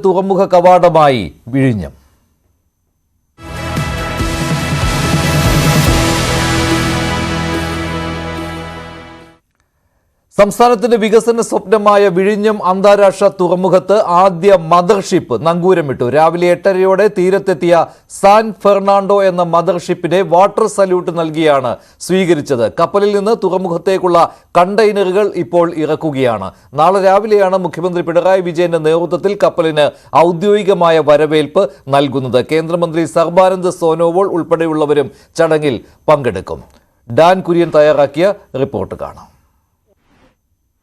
തുറമുഖ കവാടമായി വിഴിഞ്ഞം. സംസ്ഥാനത്തിന്റെ വികസന സ്വപ്നമായ വിഴിഞ്ഞം അന്താരാഷ്ട്ര തുറമുഖത്ത് ആദ്യ മദർഷിപ്പ് നങ്കൂരമിട്ടു. രാവിലെ 8:30 തീരത്തെത്തിയ സാൻ ഫെർണാണ്ടോ എന്ന മദർഷിപ്പിനെ വാട്ടർ സല്യൂട്ട് നൽകിയാണ് സ്വീകരിച്ചത്. കപ്പലിൽ നിന്ന് തുറമുഖത്തേക്കുള്ള കണ്ടെയ്നറുകൾ ഇപ്പോൾ ഇറക്കുകയാണ്. നാളെ രാവിലെയാണ് മുഖ്യമന്ത്രി പിണറായി വിജയന്റെ നേതൃത്വത്തിൽ കപ്പലിന് ഔദ്യോഗികമായ വരവേൽപ്പ് നൽകുന്നത്. കേന്ദ്രമന്ത്രി സർബാനന്ദ് സോനോവാൾ ഉൾപ്പെടെയുള്ളവരും ചടങ്ങിൽ പങ്കെടുക്കും. ഡാൻ കുര്യൻ തയ്യാറാക്കിയ റിപ്പോർട്ട് കാണാം.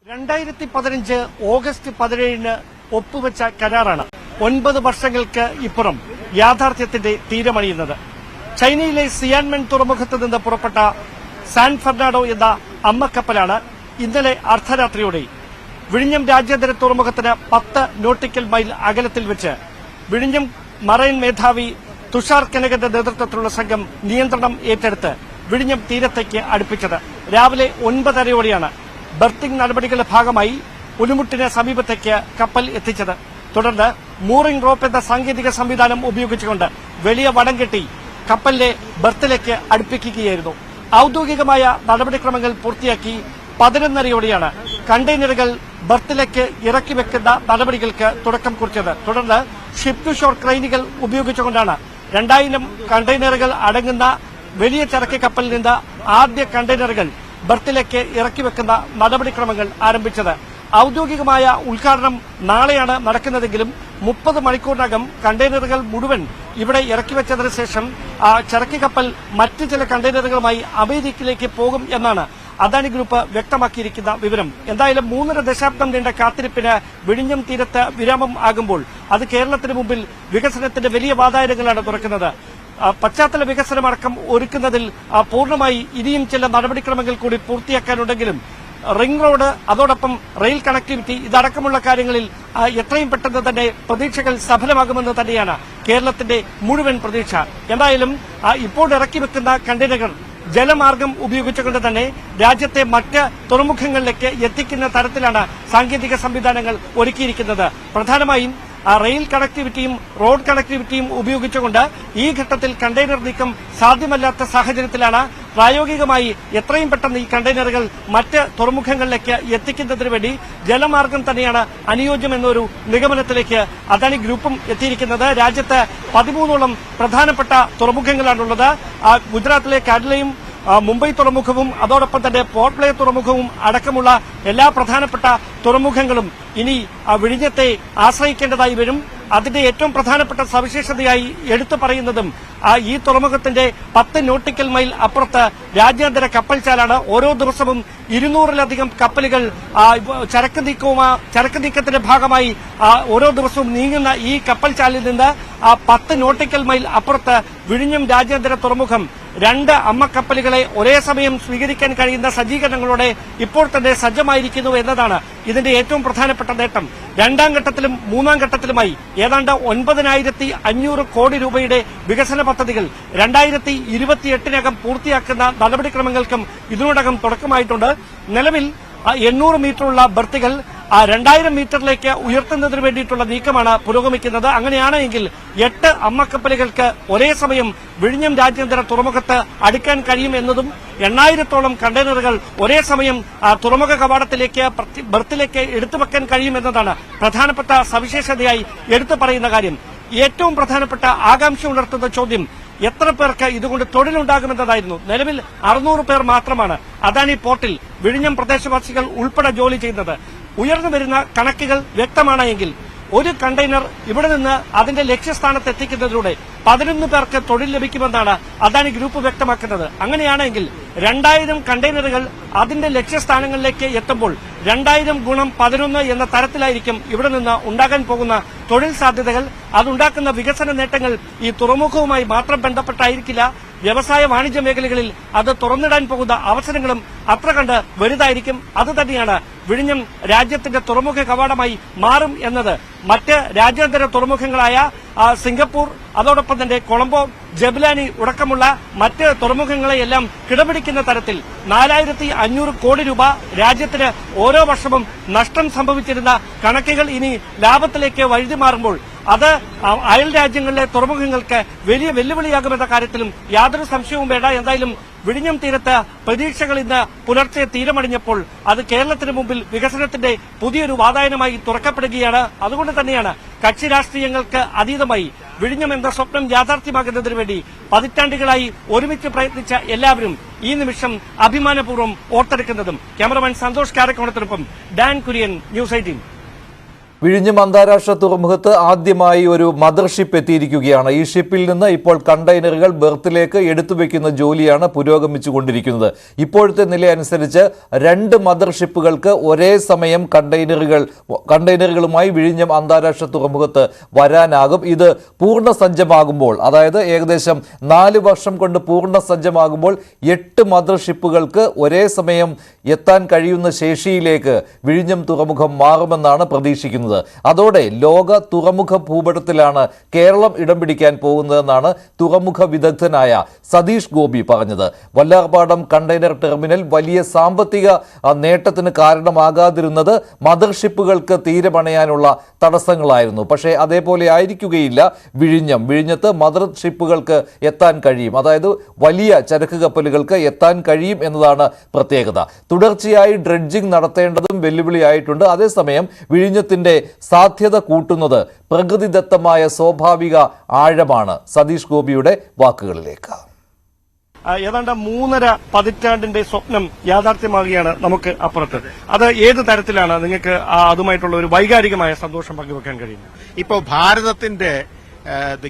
2015 ഓഗസ്റ്റ് 17 ഒപ്പുവെച്ച കരാറാണ് 9 വർഷങ്ങൾക്ക് ഇപ്പുറം യാഥാർത്ഥ്യത്തിന്റെ തീരമണിയുന്നത്. ചൈനയിലെ സിയാൻമെൻ തുറമുഖത്ത് നിന്ന് പുറപ്പെട്ട സാൻ ഫെർണാണ്ടോ എന്ന അമ്മക്കപ്പലാണ് ഇന്നലെ അർദ്ധരാത്രിയോടെ വിഴിഞ്ഞം രാജ്യാന്തര തുറമുഖത്തിന് 10 നോട്ടിക്കൽ മൈൽ അകലത്തിൽ വെച്ച് വിഴിഞ്ഞം മറൈൻ മേധാവി തുഷാർ കനകന്റെ നേതൃത്വത്തിലുള്ള സംഘം നിയന്ത്രണം ഏറ്റെടുത്ത് വിഴിഞ്ഞം തീരത്തേക്ക് അടുപ്പിച്ചത്. രാവിലെ 9:30 ബർത്തിംഗ് നടപടികളുടെ ഭാഗമായി പുലിമുട്ടിന് സമീപത്തേക്ക് കപ്പൽ എത്തിച്ചത്. തുടർന്ന് മൂറിംഗ് റോപ്പ് എന്ന സാങ്കേതിക സംവിധാനം ഉപയോഗിച്ചുകൊണ്ട് വലിയ വടം കെട്ടി കപ്പലിനെ ബർത്തിലേക്ക് അടുപ്പിക്കുകയായിരുന്നു. ഔദ്യോഗികമായ നടപടിക്രമങ്ങൾ പൂർത്തിയാക്കി 11:30 കണ്ടെയ്നറുകൾ ബർത്തിലേക്ക് ഇറക്കി വെക്കുന്ന നടപടികൾക്ക് തുടക്കം കുറിച്ചത്. തുടർന്ന് ഷിപ്പ് ടു ഷോർ ക്രെയിനുകൾ ഉപയോഗിച്ചുകൊണ്ടാണ് 2000 കണ്ടെയ്നറുകൾ അടങ്ങുന്ന വലിയ ചരക്ക് കപ്പലിൽ നിന്ന് ആദ്യ കണ്ടെയ്നറുകൾ ബർത്തിലേക്ക് ഇറക്കി വെക്കുന്ന നടപടിക്രമങ്ങൾ ആരംഭിച്ചത്. ഔദ്യോഗികമായ ഉദ്ഘാടനം നാളെയാണ് നടക്കുന്നതെങ്കിലും 30 മണിക്കൂറിനകം കണ്ടെയ്നറുകൾ മുഴുവൻ ഇവിടെ ഇറക്കിവെച്ചതിനു ശേഷം ചരക്ക് കപ്പൽ മറ്റ് ചില കണ്ടെയ്നറുകളുമായി അമേരിക്കയിലേക്ക് പോകും എന്നാണ് അദാനി ഗ്രൂപ്പ് വ്യക്തമാക്കിയിരിക്കുന്ന വിവരം. എന്തായാലും 3.5 ദശാബ്ദം നീണ്ട കാത്തിരിപ്പിന് വിഴിഞ്ഞം തീരത്ത് വിരാമം ആകുമ്പോൾ അത് കേരളത്തിന് മുമ്പിൽ വികസനത്തിന്റെ വലിയ വാതായനങ്ങളാണ് തുറക്കുന്നത്. പശ്ചാത്തല വികസനമടക്കം ഒരുക്കുന്നതിൽ പൂർണ്ണമായി ഇനിയും ചില നടപടിക്രമങ്ങൾ കൂടി പൂർത്തിയാക്കാനുണ്ടെങ്കിലും റിംഗ് റോഡ്, അതോടൊപ്പം റെയിൽ കണക്ടിവിറ്റി ഇതടക്കമുള്ള കാര്യങ്ങളിൽ എത്രയും പെട്ടെന്ന് തന്നെ പ്രതീക്ഷകൾ സഫലമാകുമെന്ന് തന്നെയാണ് കേരളത്തിന്റെ മുഴുവൻ പ്രതീക്ഷ. എന്തായാലും ഇപ്പോൾ ഇറക്കി വെക്കുന്ന കണ്ടെയ്നറുകൾ ജലമാർഗം ഉപയോഗിച്ചുകൊണ്ട് തന്നെ രാജ്യത്തെ മറ്റ് തുറമുഖങ്ങളിലേക്ക് എത്തിക്കുന്ന തരത്തിലാണ് സാങ്കേതിക സംവിധാനങ്ങൾ ഒരുക്കിയിരിക്കുന്നത്. പ്രധാനമായും റെയിൽ കണക്ടിവിറ്റിയും റോഡ് കണക്ടിവിറ്റിയും ഉപയോഗിച്ചുകൊണ്ട് ഈ ഘട്ടത്തിൽ കണ്ടെയ്നർ നീക്കം സാധ്യമല്ലാത്ത സാഹചര്യത്തിലാണ് പ്രായോഗികമായി എത്രയും പെട്ടെന്ന് ഈ കണ്ടെയ്നറുകൾ മറ്റ് തുറമുഖങ്ങളിലേക്ക് എത്തിക്കുന്നതിന് വേണ്ടി ജലമാർഗം തന്നെയാണ് അനുയോജ്യമെന്നൊരു നിഗമനത്തിലേക്ക് അദാനി ഗ്രൂപ്പും എത്തിയിരിക്കുന്നത്. രാജ്യത്ത് 13ഓളം പ്രധാനപ്പെട്ട തുറമുഖങ്ങളാണുള്ളത്. ഗുജറാത്തിലെ കാഡ്ലയും മുംബൈ തുറമുഖവും അതോടൊപ്പം തന്നെ പോർട്ട് ബ്ലെയർ തുറമുഖവും അടക്കമുള്ള എല്ലാ പ്രധാനപ്പെട്ട തുറമുഖങ്ങളും ഇനി വിഴിഞ്ഞത്തെ ആശ്രയിക്കേണ്ടതായി വരും. അതിന്റെ ഏറ്റവും പ്രധാനപ്പെട്ട സവിശേഷതയായി എടുത്തു പറയുന്നതും ഈ തുറമുഖത്തിന്റെ 10 നോട്ടിക്കൽ മൈൽ അപ്പുറത്ത് രാജ്യാന്തര കപ്പൽചാലാണ്. ഓരോ ദിവസവും 200-ലധികം കപ്പലുകൾ ചരക്ക് നീക്കത്തിന്റെ ഭാഗമായി ഓരോ ദിവസവും നീങ്ങുന്ന ഈ കപ്പൽചാലിൽ നിന്ന് 10 നോട്ടിക്കൽ മൈൽ അപ്പുറത്ത് വിഴിഞ്ഞം രാജ്യാന്തര തുറമുഖം 2 അമ്മക്കപ്പലുകളെ ഒരേ സമയം സ്വീകരിക്കാൻ കഴിയുന്ന സജ്ജീകരണങ്ങളോടെ ഇപ്പോൾ തന്നെ സജ്ജമായിരിക്കുന്നു എന്നതാണ് ഇതിന്റെ ഏറ്റവും പ്രധാനപ്പെട്ട നേട്ടം. 2ാം ഘട്ടത്തിലും 3ാം ഘട്ടത്തിലുമായി ഏതാണ്ട് 9,500 കോടി രൂപയുടെ വികസന പദ്ധതികൾ 2028-നകം പൂർത്തിയാക്കുന്ന നടപടിക്രമങ്ങൾക്കും ഇതിനോടകം തുടക്കമായിട്ടുണ്ട്. നിലവിൽ 800 മീറ്ററുള്ള ബർത്തുകൾ 2000 മീറ്ററിലേക്ക് ഉയർത്തുന്നതിന് വേണ്ടിയിട്ടുള്ള നീക്കമാണ് പുരോഗമിക്കുന്നത്. അങ്ങനെയാണെങ്കിൽ 8 അമ്മക്കപ്പലുകൾക്ക് ഒരേ സമയം വിഴിഞ്ഞം രാജ്യാന്തര തുറമുഖത്ത് അടുക്കാൻ കഴിയും എന്നതും 8,000-ഓളം കണ്ടെയ്നറുകൾ ഒരേ സമയം തുറമുഖ കവാടത്തിലേക്ക് ബർത്തിലേക്ക് എടുത്തുവെക്കാൻ കഴിയുമെന്നതാണ് പ്രധാനപ്പെട്ട സവിശേഷതയായി എടുത്തു പറയുന്ന കാര്യം. ഏറ്റവും പ്രധാനപ്പെട്ട ആകാംക്ഷ ഉണർത്തുന്ന ചോദ്യം എത്ര പേർക്ക് ഇതുകൊണ്ട് തൊഴിലുണ്ടാകുമെന്നതായിരുന്നു. നിലവിൽ 600 പേർ മാത്രമാണ് അദാനി പോർട്ടിൽ വിഴിഞ്ഞം പ്രദേശവാസികൾ ഉൾപ്പെടെ ജോലി ചെയ്യുന്നത്. ഉയർന്നു വരുന്ന കണക്കുകൾ വ്യക്തമാണ് എങ്കിൽ ഒരു കണ്ടെയ്നർ ഇവിടെ നിന്ന് അതിന്റെ ലക്ഷ്യസ്ഥാനത്ത് എത്തിക്കുന്നതിലൂടെ 11 പേർക്ക് തൊഴിൽ ലഭിക്കുമെന്നാണ് അദാനി ഗ്രൂപ്പ് വ്യക്തമാക്കുന്നത്. അങ്ങനെയാണെങ്കിൽ 2000 കണ്ടെയ്നറുകൾ അതിന്റെ ലക്ഷ്യസ്ഥാനങ്ങളിലേക്ക് എത്തുമ്പോൾ 2000 ഗുണം 11 എന്ന തരത്തിലായിരിക്കും ഇവിടെ നിന്ന് ഉണ്ടാകാൻ പോകുന്ന തൊഴിൽ സാധ്യതകൾ. അതുണ്ടാക്കുന്ന വികസന നേട്ടങ്ങൾ ഈ തുറമുഖവുമായി മാത്രം ബന്ധപ്പെട്ടായിരിക്കില്ല. വ്യവസായ വാണിജ്യ മേഖലകളിൽ അത് തുറന്നിടാൻ പോകുന്ന അവസരങ്ങളും അത്ര കണ്ട് വലുതായിരിക്കും. അത് തന്നെയാണ് വിഴിഞ്ഞം രാജ്യത്തിന്റെ തുറമുഖ കവാടമായി മാറും എന്നത്. മറ്റ് രാജ്യാന്തര തുറമുഖങ്ങളായ സിംഗപ്പൂർ, അതോടൊപ്പം തന്നെ കൊളംബോ, ജബലാനി അടക്കമുള്ള മറ്റ് തുറമുഖങ്ങളെയെല്ലാം കിടപിടിക്കുന്ന തരത്തിൽ 4500 കോടി രൂപ രാജ്യത്തിന് ഓരോ വർഷവും നഷ്ടം സംഭവിച്ചിരുന്ന കണക്കുകൾ ഇനി ലാഭത്തിലേക്ക് വഴുതി മാറുമ്പോൾ അത് അയൽ രാജ്യങ്ങളിലെ തുറമുഖങ്ങൾക്ക് വലിയ വെല്ലുവിളിയാകുമെന്ന കാര്യത്തിലും യാതൊരു സംശയവും വേണ്ട. എന്തായാലും വിഴിഞ്ഞം തീരത്ത് പ്രതീക്ഷകൾ ഇന്ന് പുലർച്ചെ തീരമണിഞ്ഞപ്പോൾ അത് കേരളത്തിന് മുമ്പിൽ വികസനത്തിന്റെ പുതിയൊരു വാതായനമായി തുറക്കപ്പെടുകയാണ്. അതുകൊണ്ട് തന്നെയാണ് കക്ഷി രാഷ്ട്രീയങ്ങൾക്ക് അതീതമായി വിഴിഞ്ഞം എന്ന സ്വപ്നം യാഥാർത്ഥ്യമാകുന്നതിന് വേണ്ടി പതിറ്റാണ്ടുകളായി ഒരുമിച്ച് പ്രയത്നിച്ച എല്ലാവരും ഈ നിമിഷം അഭിമാനപൂർവ്വം ഓർത്തെടുക്കുന്നതും. ക്യാമറമാൻ സന്തോഷ് കാരക്കോണത്തിനൊപ്പം ഡാൻ കുര്യൻ, ന്യൂസ് 18. വിഴിഞ്ഞം അന്താരാഷ്ട്ര തുറമുഖത്ത് ആദ്യമായി ഒരു മദർഷിപ്പ് എത്തിയിരിക്കുകയാണ്. ഈ ഷിപ്പിൽ നിന്ന് ഇപ്പോൾ കണ്ടെയ്നറുകൾ ബെർത്തിലേക്ക് എടുത്തുവെക്കുന്ന ജോലിയാണ് പുരോഗമിച്ചുകൊണ്ടിരിക്കുന്നത്. ഇപ്പോഴത്തെ നില അനുസരിച്ച് 2 മദർഷിപ്പുകൾക്ക് ഒരേ സമയം കണ്ടെയ്നറുകളുമായി വിഴിഞ്ഞം അന്താരാഷ്ട്ര തുറമുഖത്ത് വരാനാകും. ഇത് പൂർണ്ണസജ്ജമാകുമ്പോൾ, അതായത് ഏകദേശം 4 വർഷം കൊണ്ട് പൂർണ്ണസജ്ജമാകുമ്പോൾ 8 മദർഷിപ്പുകൾക്ക് ഒരേ സമയം എത്താൻ കഴിയുന്ന ശേഷിയിലേക്ക് വിഴിഞ്ഞം തുറമുഖം മാറുമെന്നാണ് പ്രതീക്ഷിക്കുന്നത്. അതോടെ ലോക തുറമുഖ ഭൂപടത്തിലാണ് കേരളം ഇടം പിടിക്കാൻ പോകുന്നതെന്നാണ് തുറമുഖ വിദഗ്ധനായ സതീഷ് ഗോപി പറഞ്ഞത്. വല്ലാർപാടം കണ്ടെയ്നർ ടെർമിനൽ വലിയ സാമ്പത്തിക നേട്ടത്തിന് കാരണമാകാതിരുന്നത് മദർഷിപ്പുകൾക്ക് തീരമണയാനുള്ള തടസ്സങ്ങളായിരുന്നു. പക്ഷേ അതേപോലെ ആയിരിക്കുകയില്ല വിഴിഞ്ഞത്ത് മദർഷിപ്പുകൾക്ക് എത്താൻ കഴിയും. അതായത് വലിയ ചരക്ക് കപ്പലുകൾക്ക് എത്താൻ കഴിയും എന്നതാണ് പ്രത്യേകത. തുടർച്ചയായി ഡ്രെഡ്ജിംഗ് നടത്തേണ്ടതും വെല്ലുവിളിയായിട്ടുണ്ട്. അതേസമയം വിഴിഞ്ഞത്തിന്റെ സാധ്യത കൂട്ടുന്നത് പ്രകൃതിദത്തമായ സ്വാഭാവിക ആഴമാണ്. സതീഷ് ഗോപിയുടെ വാക്കുകളിലേക്ക്. ഏതാണ്ട് 3.5 പതിറ്റാണ്ടിന്റെ സ്വപ്നം യാഥാർത്ഥ്യമാകുകയാണ് നമുക്ക് അപ്പുറത്ത്. അത് ഏത് തരത്തിലാണ് നിങ്ങൾക്ക് അതുമായിട്ടുള്ള ഒരു വൈകാരികമായ സന്തോഷം പങ്കുവെക്കാൻ കഴിയുന്നത്? ഇപ്പോൾ ഭാരതത്തിന്റെ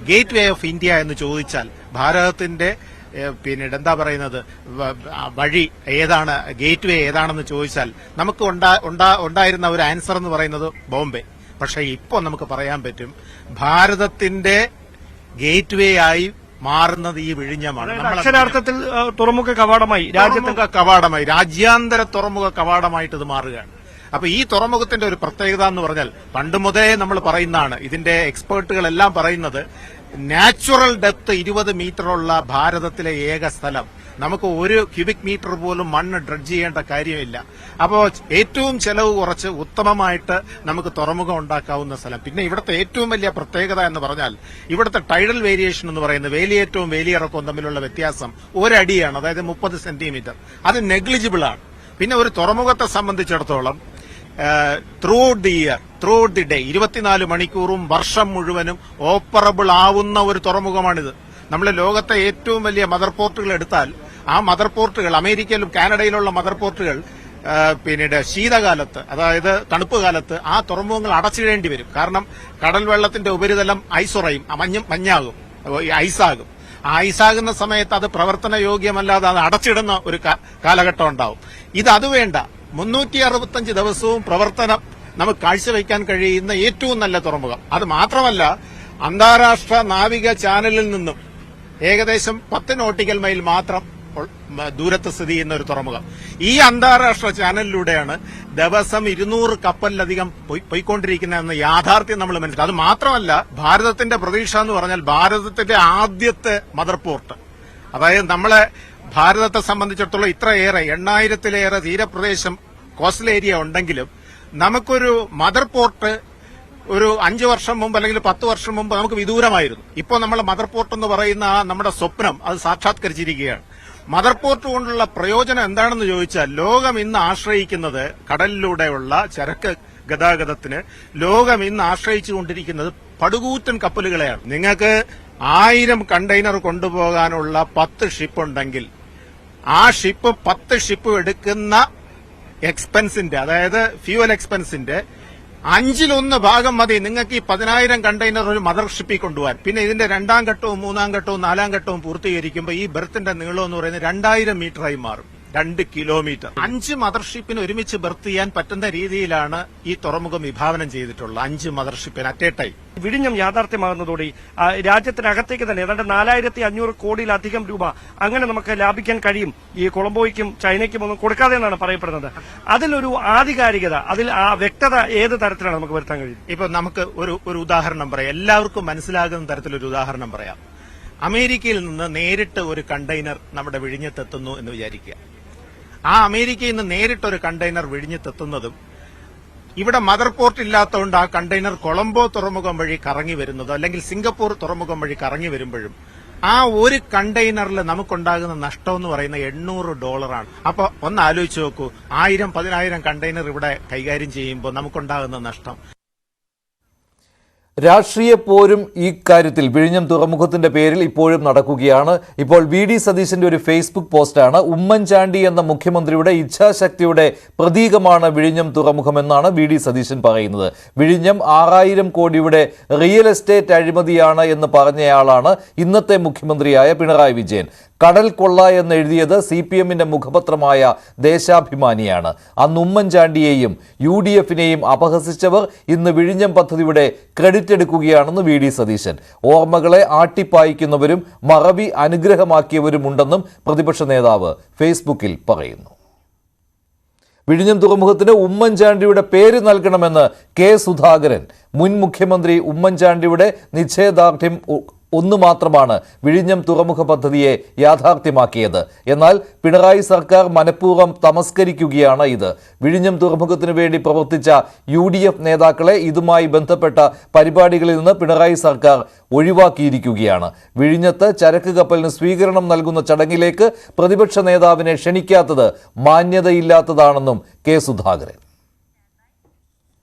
ഗേറ്റ് വേ ഓഫ് ഇന്ത്യ എന്ന് ചോദിച്ചാൽ ഭാരതത്തിന്റെ പിന്നീട് എന്താ പറയുന്നത് വഴി ഏതാണ്, ഗേറ്റ് വേ ഏതാണെന്ന് ചോദിച്ചാൽ നമുക്ക് ഉണ്ടായിരുന്ന ഒരു ആൻസർ എന്ന് പറയുന്നത് ബോംബെ. പക്ഷെ ഇപ്പോൾ നമുക്ക് പറയാൻ പറ്റും ഭാരതത്തിന്റെ ഗേറ്റ് വേ ആയി മാറുന്നത് ഈ വിഴിഞ്ഞമാണ്. അക്ഷരാർത്ഥത്തിൽ തുറമുഖ കവാടമായി, രാജ്യാന്തര തുറമുഖ കവാടമായിട്ട് ഇത് മാറുകയാണ്. അപ്പൊ ഈ തുറമുഖത്തിന്റെ ഒരു പ്രത്യേകത എന്ന് പറഞ്ഞാൽ പണ്ട് മുതലേ നമ്മൾ പറയുന്നതാണ്, ഇതിന്റെ എക്സ്പേർട്ടുകളെല്ലാം പറയുന്നത് നാച്ചുറൽ ഡെപ്ത് 20 മീറ്ററുള്ള ഭാരതത്തിലെ ഏക സ്ഥലം. നമുക്ക് 1 ക്യൂബിക് മീറ്റർ പോലും മണ്ണ് ഡ്രഡ്ജ് ചെയ്യേണ്ട കാര്യമില്ല. അപ്പോൾ ഏറ്റവും ചെലവ് കുറച്ച് ഉത്തമമായിട്ട് നമുക്ക് തുറമുഖം ഉണ്ടാക്കാവുന്ന സ്ഥലം. പിന്നെ ഇവിടുത്തെ ഏറ്റവും വലിയ പ്രത്യേകത എന്ന് പറഞ്ഞാൽ ഇവിടുത്തെ ടൈഡൽ വേരിയേഷൻ എന്ന് പറയുന്നത് വേലിയേറ്റവും വേലിയിറക്കവും തമ്മിലുള്ള വ്യത്യാസം 1 അടിയാണ്, അതായത് 30 സെന്റിമീറ്റർ. അത് നെഗ്ലിജിബിൾ ആണ്. പിന്നെ ഒരു തുറമുഖത്തെ സംബന്ധിച്ചിടത്തോളം ത്രൂ ഔട്ട് ദി ഡേ 24 മണിക്കൂറും വർഷം മുഴുവനും ഓപ്പറബിൾ ആവുന്ന ഒരു തുറമുഖമാണിത്. നമ്മൾ ലോകത്തെ ഏറ്റവും വലിയ മദർ പോർട്ടുകൾ എടുത്താൽ ആ മദർ പോർട്ടുകൾ അമേരിക്കയിലും കാനഡയിലുള്ള മദർ പോർട്ടുകൾ പിന്നീട് ശീതകാലത്ത്, അതായത് തണുപ്പ് കാലത്ത് ആ തുറമുഖങ്ങൾ അടച്ചിടേണ്ടി വരും. കാരണം കടൽ വെള്ളത്തിന്റെ ഉപരിതലം ഐസുറയും, മഞ്ഞാകും, ഐസാകും. ആ ഐസാകുന്ന സമയത്ത് അത് പ്രവർത്തന യോഗ്യമല്ലാതെ അത് അടച്ചിടുന്ന ഒരു കാലഘട്ടം ഉണ്ടാവും. അത് വേണ്ട, 365 ദിവസവും പ്രവർത്തനം നമുക്ക് കാഴ്ചവെക്കാൻ കഴിയുന്ന ഏറ്റവും നല്ല തുറമുഖം. അത് മാത്രമല്ല അന്താരാഷ്ട്ര നാവിക ചാനലിൽ നിന്നും ഏകദേശം 10 നോട്ടിക്കൽ മൈൽ മാത്രം ദൂരത്ത് സ്ഥിതി ചെയ്യുന്ന ഒരു തുറമുഖം. ഈ അന്താരാഷ്ട്ര ചാനലിലൂടെയാണ് ദിവസം 200 കപ്പലിലധികം പോയിക്കൊണ്ടിരിക്കുന്നതെന്ന യാഥാർത്ഥ്യം നമ്മൾ മനസ്സിലാക്കും. അത് മാത്രമല്ല ഭാരതത്തിന്റെ പ്രതീക്ഷ എന്ന് പറഞ്ഞാൽ ഭാരതത്തിന്റെ ആദ്യത്തെ മദർ പോർട്ട്, അതായത് നമ്മളെ ഭാരതത്തെ സംബന്ധിച്ചിടത്തോളം ഇത്രയേറെ 8000-ലേറെ തീരപ്രദേശം കോസ്റ്റൽ ഏരിയ ഉണ്ടെങ്കിലും നമുക്കൊരു മദർ പോർട്ട് ഒരു 5 വർഷം മുമ്പ് അല്ലെങ്കിൽ 10 വർഷം മുമ്പ് നമുക്ക് വിദൂരമായിരുന്നു. ഇപ്പോൾ നമ്മൾ മദർ പോർട്ട് എന്ന് പറയുന്ന നമ്മുടെ സ്വപ്നം അത് സാക്ഷാത്കരിച്ചിരിക്കുകയാണ്. മദർ പോർട്ട് കൊണ്ടുള്ള പ്രയോജനം എന്താണെന്ന് ചോദിച്ചാൽ ലോകം ഇന്ന് ആശ്രയിക്കുന്നത് കടലിലൂടെയുള്ള ചരക്ക് ഗതാഗതത്തിന് ലോകം ഇന്ന് ആശ്രയിച്ചുകൊണ്ടിരിക്കുന്നത് പടുകൂറ്റൻ കപ്പലുകളെയാണ്. നിങ്ങൾക്ക് 1000 കണ്ടെയ്നർ കൊണ്ടുപോകാനുള്ള 10 ഷിപ്പ് ഉണ്ടെങ്കിൽ ആ ഷിപ്പ് 10 ഷിപ്പ് എടുക്കുന്ന എക്സ്പെൻസിന്റെ, അതായത് ഫ്യൂവൽ എക്സ്പെൻസിന്റെ 1/5 ഭാഗം മതി നിങ്ങൾക്ക് ഈ 10,000 കണ്ടെയ്നർ ഒരു മദർ ഷിപ്പിൽ കൊണ്ടുപോകാൻ. പിന്നെ ഇതിന്റെ 2ാം ഘട്ടവും 3ാം ഘട്ടവും 4ാം ഘട്ടവും പൂർത്തീകരിക്കുമ്പോൾ ഈ ബെർത്തിന്റെ നീളം എന്ന് പറയുന്നത് 2000 മീറ്ററായി മാറും. 2 കിലോമീറ്റർ 5 മദർഷിപ്പിന് ഒരുമിച്ച് ബർത്ത് ചെയ്യാൻ പറ്റുന്ന രീതിയിലാണ് ഈ തുറമുഖം വിഭാവനം ചെയ്തിട്ടുള്ളത്. 5 മദർഷിപ്പിന് അറ്റ് എ ടൈം. വിഴിഞ്ഞം യാഥാർത്ഥ്യമാകുന്നതോടെ രാജ്യത്തിനകത്തേക്ക് തന്നെ ഏതാണ്ട് 4500 കോടിയിലധികം രൂപ അങ്ങനെ നമുക്ക് ലാഭിക്കാൻ കഴിയും. ഈ കൊളംബോയ്ക്കും ചൈനയ്ക്കും ഒന്നും കൊടുക്കാതെ എന്നാണ് പറയപ്പെടുന്നത്. അതിലൊരു ആധികാരികത, അതിൽ ആ വ്യക്തത ഏത് തരത്തിലാണ് നമുക്ക് വരുത്താൻ കഴിയും? ഇപ്പൊ നമുക്ക് ഒരു ഉദാഹരണം പറയാം, എല്ലാവർക്കും മനസ്സിലാകുന്ന തരത്തിലൊരു ഉദാഹരണം പറയാം. അമേരിക്കയിൽ നിന്ന് നേരിട്ട് ഒരു കണ്ടെയ്നർ നമ്മുടെ വിഴിഞ്ഞത്തെത്തുന്നു എന്ന് വിചാരിക്കുക. ആ അമേരിക്കയിൽ നിന്ന് നേരിട്ടൊരു കണ്ടെയ്നർ വിഴിഞ്ഞത്തെത്തുന്നതും ഇവിടെ മദർ പോർട്ട് ഇല്ലാത്തതുകൊണ്ട് ആ കണ്ടെയ്നർ കൊളംബോ തുറമുഖം വഴി കറങ്ങി വരുന്നതോ അല്ലെങ്കിൽ സിംഗപ്പൂർ തുറമുഖം വഴി കറങ്ങി വരുമ്പോഴും ആ ഒരു കണ്ടെയ്നറിൽ നമുക്കുണ്ടാകുന്ന നഷ്ടം എന്ന് പറയുന്നത് $800. അപ്പൊ ഒന്ന് ആലോചിച്ച് നോക്കൂ, 1000-10,000 കണ്ടെയ്നർ ഇവിടെ കൈകാര്യം ചെയ്യുമ്പോൾ നമുക്കുണ്ടാകുന്ന നഷ്ടം. രാഷ്ട്രീയ പോരും ഈ കാര്യത്തിൽ വിഴിഞ്ഞം തുറമുഖത്തിന്റെ പേരിൽ ഇപ്പോഴും നടക്കുകയാണ്. ഇപ്പോൾ വി.ഡി. സതീശന്റെ ഒരു ഫേസ്ബുക്ക് പോസ്റ്റാണ്. ഉമ്മൻചാണ്ടി എന്ന മുഖ്യമന്ത്രിയുടെ ഇച്ഛാശക്തിയുടെ പ്രതീകമാണ് വിഴിഞ്ഞം തുറമുഖമെന്നാണ് വി.ഡി. സതീശൻ പറയുന്നത്. വിഴിഞ്ഞം 6000 കോടിയുടെ റിയൽ എസ്റ്റേറ്റ് അഴിമതിയാണ് എന്ന് പറഞ്ഞയാളാണ് ഇന്നത്തെ മുഖ്യമന്ത്രിയായ പിണറായി വിജയൻ. കടൽ കൊള്ള എന്നെഴുതിയത് CPM-ന്റെ മുഖപത്രമായ ദേശാഭിമാനിയാണ്. അന്ന് ഉമ്മൻചാണ്ടിയെയും UDF-നെയും അപഹസിച്ചവർ ഇന്ന് വിഴിഞ്ഞം പദ്ധതിയുടെ ക്രെഡിറ്റ് എടുക്കുകയാണെന്ന് വി.ഡി. സതീശൻ. ഓർമ്മകളെ ആട്ടിപ്പായിക്കുന്നവരും മറവി അനുഗ്രഹമാക്കിയവരുമുണ്ടെന്നും പ്രതിപക്ഷ നേതാവ് ഫേസ്ബുക്കിൽ പറയുന്നു. വിഴിഞ്ഞം തുറമുഖത്തിന് ഉമ്മൻചാണ്ടിയുടെ പേര് നൽകണമെന്ന് കെ സുധാകരൻ. മുൻ മുഖ്യമന്ത്രി ഉമ്മൻചാണ്ടിയുടെ നിശ്ചയദാർഢ്യം ഒന്ന് മാത്രമാണ് വിഴിഞ്ഞം തുറമുഖ പദ്ധതിയെ യാഥാർത്ഥ്യമാക്കിയത്. എന്നാൽ പിണറായി സർക്കാർ മനഃപൂർവ്വം തമസ്കരിക്കുകയാണ് ഇത്. വിഴിഞ്ഞം തുറമുഖത്തിനു വേണ്ടി പ്രവർത്തിച്ച UDF നേതാക്കളെ ഇതുമായി ബന്ധപ്പെട്ട പരിപാടികളിൽ നിന്ന് പിണറായി സർക്കാർ ഒഴിവാക്കിയിരിക്കുകയാണ്. വിഴിഞ്ഞത്ത് ചരക്ക് കപ്പലിന് സ്വീകരണം നൽകുന്ന ചടങ്ങിലേക്ക് പ്രതിപക്ഷ നേതാവിനെ ക്ഷണിക്കാത്തത് മാന്യതയില്ലാത്തതാണെന്നും കെ സുധാകരൻ.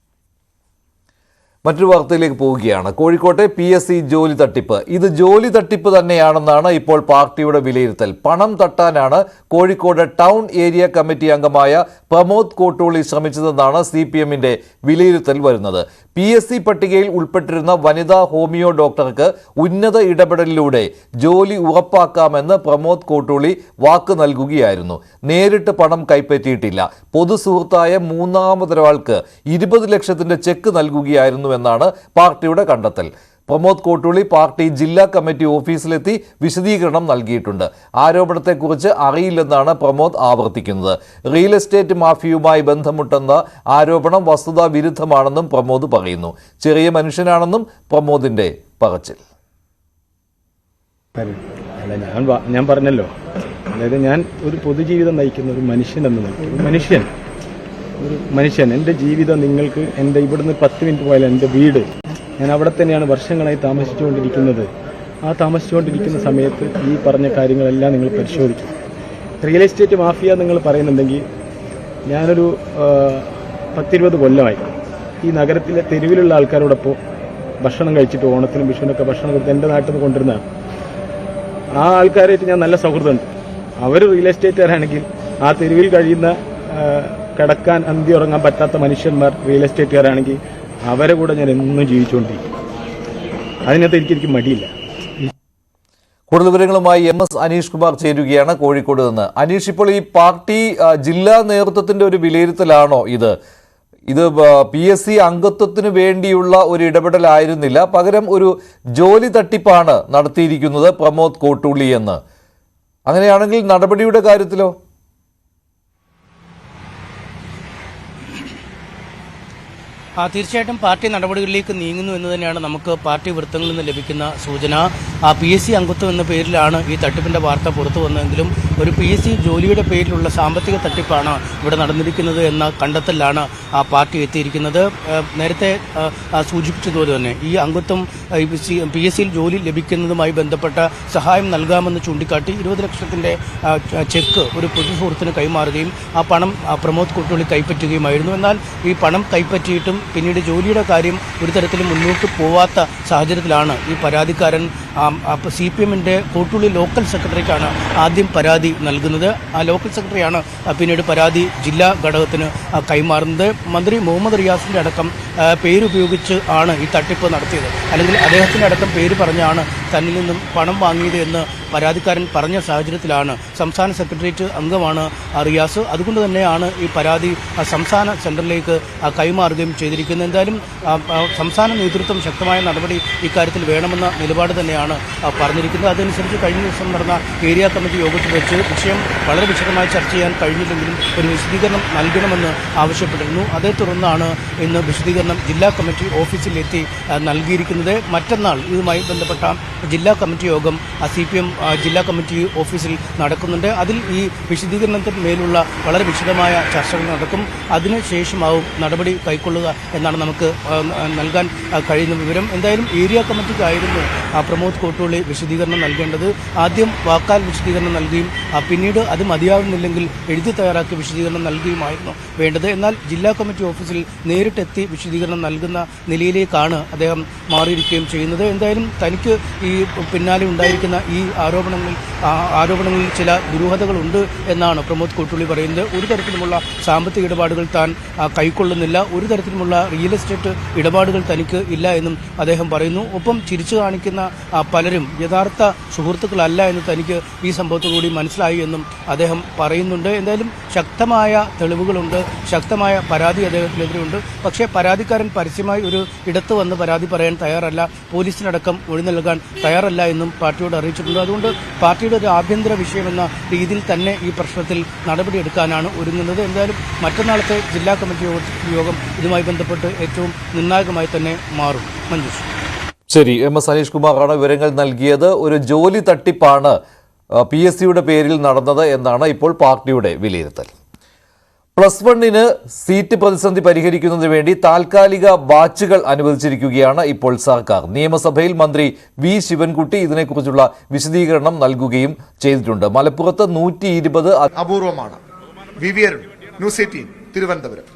മറ്റൊരു വാർത്തയിലേക്ക് പോവുകയാണ്. കോഴിക്കോട്ടെ PSC ജോലി തട്ടിപ്പ്. ഇത് ജോലി തട്ടിപ്പ് തന്നെയാണെന്നാണ് ഇപ്പോൾ പാർട്ടിയുടെ വിലയിരുത്തൽ. പണം തട്ടാനാണ് കോഴിക്കോട് ടൗൺ ഏരിയ കമ്മിറ്റി അംഗമായ പ്രമോദ് കോട്ടൂളി ശ്രമിച്ചതെന്നാണ് CPM-ന്റെ വിലയിരുത്തൽ വരുന്നത്. PSC പട്ടികയിൽ ഉൾപ്പെട്ടിരുന്ന വനിതാ ഹോമിയോ ഡോക്ടർക്ക് ഉന്നത ഇടപെടലിലൂടെ ജോലി ഉറപ്പാക്കാമെന്ന് പ്രമോദ് കോട്ടൂളി വാക്ക് നൽകുകയായിരുന്നു. നേരിട്ട് പണം കൈപ്പറ്റിയിട്ടില്ല. പൊതുസുഹൃത്തായ മൂന്നാമതൊരാൾക്ക് 20 ലക്ഷത്തിന്റെ ചെക്ക് നൽകുകയായിരുന്നു എന്നാണ് പാർട്ടിയുടെ കണ്ടെത്തൽ. പ്രമോദ് കോട്ടൂളി പാർട്ടി ജില്ലാ കമ്മിറ്റി ഓഫീസിലെത്തി വിശദീകരണം നൽകിയിട്ടുണ്ട്. ആരോപണത്തെക്കുറിച്ച് അറിയില്ലെന്നാണ് പ്രമോദ് ആവർത്തിക്കുന്നത്. റിയൽ എസ്റ്റേറ്റ് മാഫിയുമായി ബന്ധമുണ്ടെന്ന ആരോപണം വസ്തുതാ വിരുദ്ധമാണെന്നും പ്രമോദ് പറയുന്നു. ചെറിയ മനുഷ്യനാണെന്നും പ്രമോദിന്റെ പറച്ചിൽ. ഞാൻ പറഞ്ഞല്ലോ, അതായത് ഞാൻ ഒരു പൊതുജീവിതം നയിക്കുന്ന ഒരു മനുഷ്യൻ എന്ന നിലയ്ക്ക് ഒരു മനുഷ്യൻ എൻ്റെ ജീവിതം നിങ്ങൾക്ക് എൻ്റെ ഇവിടുന്ന് 10 മിനിറ്റ് പോയാൽ എൻ്റെ വീട്, ഞാൻ അവിടെ തന്നെയാണ് വർഷങ്ങളായി താമസിച്ചുകൊണ്ടിരിക്കുന്നത്. ആ താമസിച്ചുകൊണ്ടിരിക്കുന്ന സമയത്ത് ഈ പറഞ്ഞ കാര്യങ്ങളെല്ലാം നിങ്ങൾ പരിശോധിക്കും. റിയൽ എസ്റ്റേറ്റ് മാഫിയ നിങ്ങൾ പറയുന്നുണ്ടെങ്കിൽ ഞാനൊരു 10-20 കൊല്ലമായി ഈ നഗരത്തിലെ തെരുവിലുള്ള ആൾക്കാരോടൊപ്പം ഭക്ഷണം കഴിച്ചിട്ട് ഓണത്തിനും വിഷുവിനൊക്കെ ഭക്ഷണം കൊടുത്ത് എൻ്റെ നാട്ടിൽ നിന്ന് കൊണ്ടിരുന്ന ആ ആൾക്കാരായിട്ട് ഞാൻ നല്ല സൗഹൃദമുണ്ട്. അവർ റിയൽ എസ്റ്റേറ്റുകാരാണെങ്കിൽ ആ തെരുവിൽ കഴിയുന്ന കിടക്കാൻ അന്തി ഉറങ്ങാൻ പറ്റാത്ത മനുഷ്യന്മാർ റിയൽ എസ്റ്റേറ്റുകാരാണെങ്കിൽ അവരെ കൂടെ ഞാൻ എന്നും ജീവിച്ചുകൊണ്ടിരിക്കും. അതിനകത്ത് എനിക്ക് മടിയില്ല. കൂടുതൽ വിവരങ്ങളുമായി MS അനീഷ് കുമാർ ചേരുകയാണ് കോഴിക്കോട് നിന്ന്. അനീഷ്, ഇപ്പോൾ ഈ പാർട്ടി ജില്ലാ നേതൃത്വത്തിന്റെ ഒരു വിലയിരുത്തലാണോ ഇത്? PSC അംഗത്വത്തിന് വേണ്ടിയുള്ള ഒരു ഇടപെടലായിരുന്നില്ല, പകരം ഒരു ജോലി തട്ടിപ്പാണ് നടത്തിയിരിക്കുന്നത് പ്രമോദ് കോട്ടൂളി എന്ന്. അങ്ങനെയാണെങ്കിൽ നടപടിയുടെ കാര്യത്തിലോ? തീർച്ചയായിട്ടും പാർട്ടി നടപടികളിലേക്ക് നീങ്ങുന്നു എന്ന് തന്നെയാണ് നമുക്ക് പാർട്ടി വൃത്തങ്ങളിൽ നിന്ന് ലഭിക്കുന്ന സൂചന. PSC അംഗത്വം എന്ന പേരിലാണ് ഈ തട്ടിപ്പിന്റെ വാർത്ത പുറത്തു വന്നതെങ്കിലും ഒരു PSC ജോലിയുടെ പേരിലുള്ള സാമ്പത്തിക തട്ടിപ്പാണ് ഇവിടെ നടന്നിരിക്കുന്നത് എന്ന കണ്ടെത്തലിലാണ് പാർട്ടി എത്തിയിരിക്കുന്നത്. നേരത്തെ സൂചിപ്പിച്ചതുപോലെ തന്നെ ഈ അംഗത്വം PSCയിൽ ജോലി ലഭിക്കുന്നതുമായി ബന്ധപ്പെട്ട സഹായം നൽകാമെന്ന് ചൂണ്ടിക്കാട്ടി 20 ലക്ഷത്തിന്റെ ചെക്ക് ഒരു പൊതുസുഹൃത്തിന് കൈമാറുകയും ആ പണം പ്രമോദ് കോട്ടൂളി കൈപ്പറ്റുകയുമായിരുന്നു. എന്നാൽ ഈ പണം കൈപ്പറ്റിയിട്ടും പിന്നീട് ജോലിയുടെ കാര്യം ഒരു തരത്തിലും മുന്നോട്ട് പോവാത്ത സാഹചര്യത്തിലാണ് ഈ പരാതിക്കാരൻ CPM-ന്റെ കോട്ടൂളി ലോക്കൽ സെക്രട്ടറിക്കാണ് ആദ്യം പരാതി നൽകുന്നത്. ആ ലോക്കൽ സെക്രട്ടറിയാണ് പിന്നീട് പരാതി ജില്ലാ ഘടകത്തിന് കൈമാറുന്നത്. മന്ത്രി മുഹമ്മദ് റിയാസിന്റെ അടക്കം പേരുപയോഗിച്ച് ആണ് ഈ തട്ടിപ്പ് നടത്തിയത്, അല്ലെങ്കിൽ അദ്ദേഹത്തിന്റെ അടക്കം പേര് പറഞ്ഞാണ് തന്നിൽ നിന്നും പണം വാങ്ങിയത് എന്ന് പരാതിക്കാരൻ പറഞ്ഞ സാഹചര്യത്തിലാണ് സംസ്ഥാന സെക്രട്ടേറിയറ്റ് അംഗമാണ് റിയാസ്. അതുകൊണ്ട് തന്നെയാണ് ഈ പരാതി സംസ്ഥാന സെൻറ്ററിലേക്ക് കൈമാറുകയും ചെയ്തിരിക്കുന്നത്. എന്തായാലും സംസ്ഥാന നേതൃത്വം ശക്തമായ നടപടി ഇക്കാര്യത്തിൽ വേണമെന്ന നിലപാട് തന്നെയാണ് പറഞ്ഞിരിക്കുന്നത്. അതനുസരിച്ച് കഴിഞ്ഞ ദിവസം നടന്ന ഏരിയ കമ്മിറ്റി യോഗത്തിൽ വെച്ച് വിഷയം വളരെ വിശദമായി ചർച്ച ചെയ്യാൻ കഴിഞ്ഞില്ലെങ്കിലും ഒരു വിശദീകരണം നൽകണമെന്ന് ആവശ്യപ്പെട്ടിരുന്നു. അതേ തുടർന്നാണ് ഇന്ന് വിശദീകരണം ജില്ലാ കമ്മിറ്റി ഓഫീസിലെത്തി നൽകിയിരിക്കുന്നത്. മറ്റന്നാൾ ഇതുമായി ബന്ധപ്പെട്ട ജില്ലാ കമ്മിറ്റി യോഗം CPM ജില്ലാ കമ്മിറ്റി ഓഫീസിൽ നടക്കുന്നുണ്ട്. അതിൽ ഈ വിശദീകരണത്തിന് മേലുള്ള വളരെ വിശദമായ ചർച്ചകൾ നടക്കും. അതിനുശേഷമാവും നടപടി കൈക്കൊള്ളുക എന്നാണ് നമുക്ക് നൽകാൻ കഴിയുന്ന വിവരം. എന്തായാലും ഏരിയ കമ്മിറ്റിക്കായിരുന്നു പ്രമോദ് കോട്ടൂളി വിശദീകരണം നൽകേണ്ടത്. ആദ്യം വാക്കാൽ വിശദീകരണം നൽകുകയും പിന്നീട് അത് മതിയാവുന്നില്ലെങ്കിൽ എഴുതി തയ്യാറാക്കി വിശദീകരണം നൽകുകയുമായിരുന്നു വേണ്ടത്. എന്നാൽ ജില്ലാ കമ്മിറ്റി ഓഫീസിൽ നേരിട്ടെത്തി വിശദീകരണം നൽകുന്ന നിലയിലേക്കാണ് അദ്ദേഹം മാറിയിരിക്കുകയും ചെയ്യുന്നത്. എന്തായാലും തനിക്ക് ഈ പിന്നാലെ ഉണ്ടായിരിക്കുന്ന ഈ ആരോപണങ്ങളിൽ ചില ദുരൂഹതകളുണ്ട് എന്നാണ് പ്രമോദ് കോട്ടൂളി പറയുന്നത്. ഒരു തരത്തിലുമുള്ള സാമ്പത്തിക ഇടപാടുകൾ താൻ കൈക്കൊള്ളുന്നില്ല, ഒരു തരത്തിലുമുള്ള റിയൽ എസ്റ്റേറ്റ് ഇടപാടുകൾ തനിക്ക് ഇല്ല എന്നും അദ്ദേഹം പറയുന്നു. ഒപ്പം ചിരിച്ചു കാണിക്കുന്ന പലരും യഥാർത്ഥ സുഹൃത്തുക്കളല്ല എന്ന് തനിക്ക് ഈ സംഭവത്തോടുകൂടി മനസ്സിലായി എന്നും അദ്ദേഹം പറയുന്നുണ്ട്. എന്തായാലും ശക്തമായ തെളിവുകളുണ്ട്, ശക്തമായ പരാതി അദ്ദേഹത്തിനെതിരെയുണ്ട്. പക്ഷേ പരാതിക്കാരൻ പരസ്യമായി ഒരു ഇടത്ത് വന്ന് പരാതി പറയാൻ തയ്യാറല്ല, പോലീസിനടക്കം മൊഴി നൽകാൻ തയ്യാറല്ല എന്നും പാർട്ടിയോട് അറിയിച്ചിട്ടുണ്ട്. അതുകൊണ്ട് പാർട്ടിയുടെ ഒരു ആഭ്യന്തര വിഷയമെന്ന രീതിയിൽ തന്നെ ഈ പ്രശ്നത്തിൽ നടപടിയെടുക്കാനാണ് ഒരുങ്ങുന്നത്. എന്തായാലും മറ്റന്നാളത്തെ ജില്ലാ കമ്മിറ്റി യോഗം ഇതുമായി ബന്ധപ്പെട്ട് ഏറ്റവും നിർണായകമായി തന്നെ മാറും. മഞ്ജുഷ്. ശരി, MS അനീഷ് കുമാറാണ് വിവരങ്ങൾ നൽകിയത്. ഒരു ജോലി തട്ടിപ്പാണ് PSCയുടെ പേരിൽ നടന്നത് എന്നാണ് ഇപ്പോൾ പാർട്ടിയുടെ വിലയിരുത്തൽ. +1 സീറ്റ് പ്രതിസന്ധി പരിഹരിക്കുന്നതിന് വേണ്ടി താൽക്കാലിക ബാച്ചുകൾ അനുവദിച്ചിരിക്കുകയാണ് ഇപ്പോൾ സർക്കാർ. നിയമസഭയിൽ മന്ത്രി V ശിവൻകുട്ടി ഇതിനെക്കുറിച്ചുള്ള വിശദീകരണം നൽകുകയും ചെയ്തിട്ടുണ്ട്. മലപ്പുറത്ത് 120 അപൂർവമാണ്. VVR news 18 Thiruvananthapuram.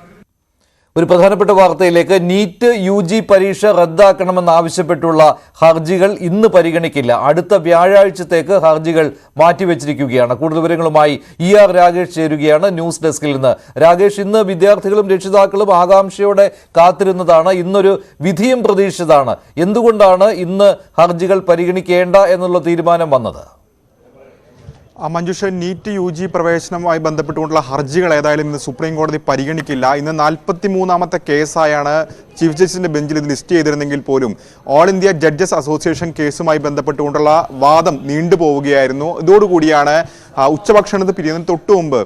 ഒരു പ്രധാനപ്പെട്ട വാർത്തയിലേക്ക്. നീറ്റ് UG പരീക്ഷ റദ്ദാക്കണമെന്നാവശ്യപ്പെട്ടുള്ള ഹർജികൾ ഇന്ന് പരിഗണിക്കില്ല. അടുത്ത വ്യാഴാഴ്ചത്തേക്ക് ഹർജികൾ മാറ്റിവെച്ചിരിക്കുകയാണ്. കൂടുതൽ വിവരങ്ങളുമായി ER രാകേഷ് ചേരുകയാണ് ന്യൂസ് ഡെസ്കിൽ നിന്ന്. രാകേഷ്, ഇന്ന് വിദ്യാർത്ഥികളും രക്ഷിതാക്കളും ആകാംക്ഷയോടെ കാത്തിരുന്നതാണ്, ഇന്നൊരു വിധിയും പ്രതീക്ഷിച്ചതാണ്. എന്തുകൊണ്ടാണ് ഇന്ന് ഹർജികൾ പരിഗണിക്കേണ്ട എന്നുള്ള തീരുമാനം വന്നത്? മഞ്ജുഷ, നീറ്റ് UG പ്രവേശനവുമായി ബന്ധപ്പെട്ടുകൊണ്ടുള്ള ഹർജികൾ ഏതായാലും ഇന്ന് സുപ്രീം കോടതി പരിഗണിക്കില്ല. ഇന്ന് 43ാമത്തെ കേസായാണ് ചീഫ് ജസ്റ്റിസിന്റെ ബെഞ്ചിൽ ഇത് ലിസ്റ്റ് ചെയ്തിരുന്നെങ്കിൽ പോലും ഓൾ ഇന്ത്യ ജഡ്ജസ് അസോസിയേഷൻ കേസുമായി ബന്ധപ്പെട്ടുകൊണ്ടുള്ള വാദം നീണ്ടുപോവുകയായിരുന്നു. ഇതോടുകൂടിയാണ് ഉച്ചഭക്ഷണത്തിന് പിരിയുന്നതിന് തൊട്ടു മുമ്പ്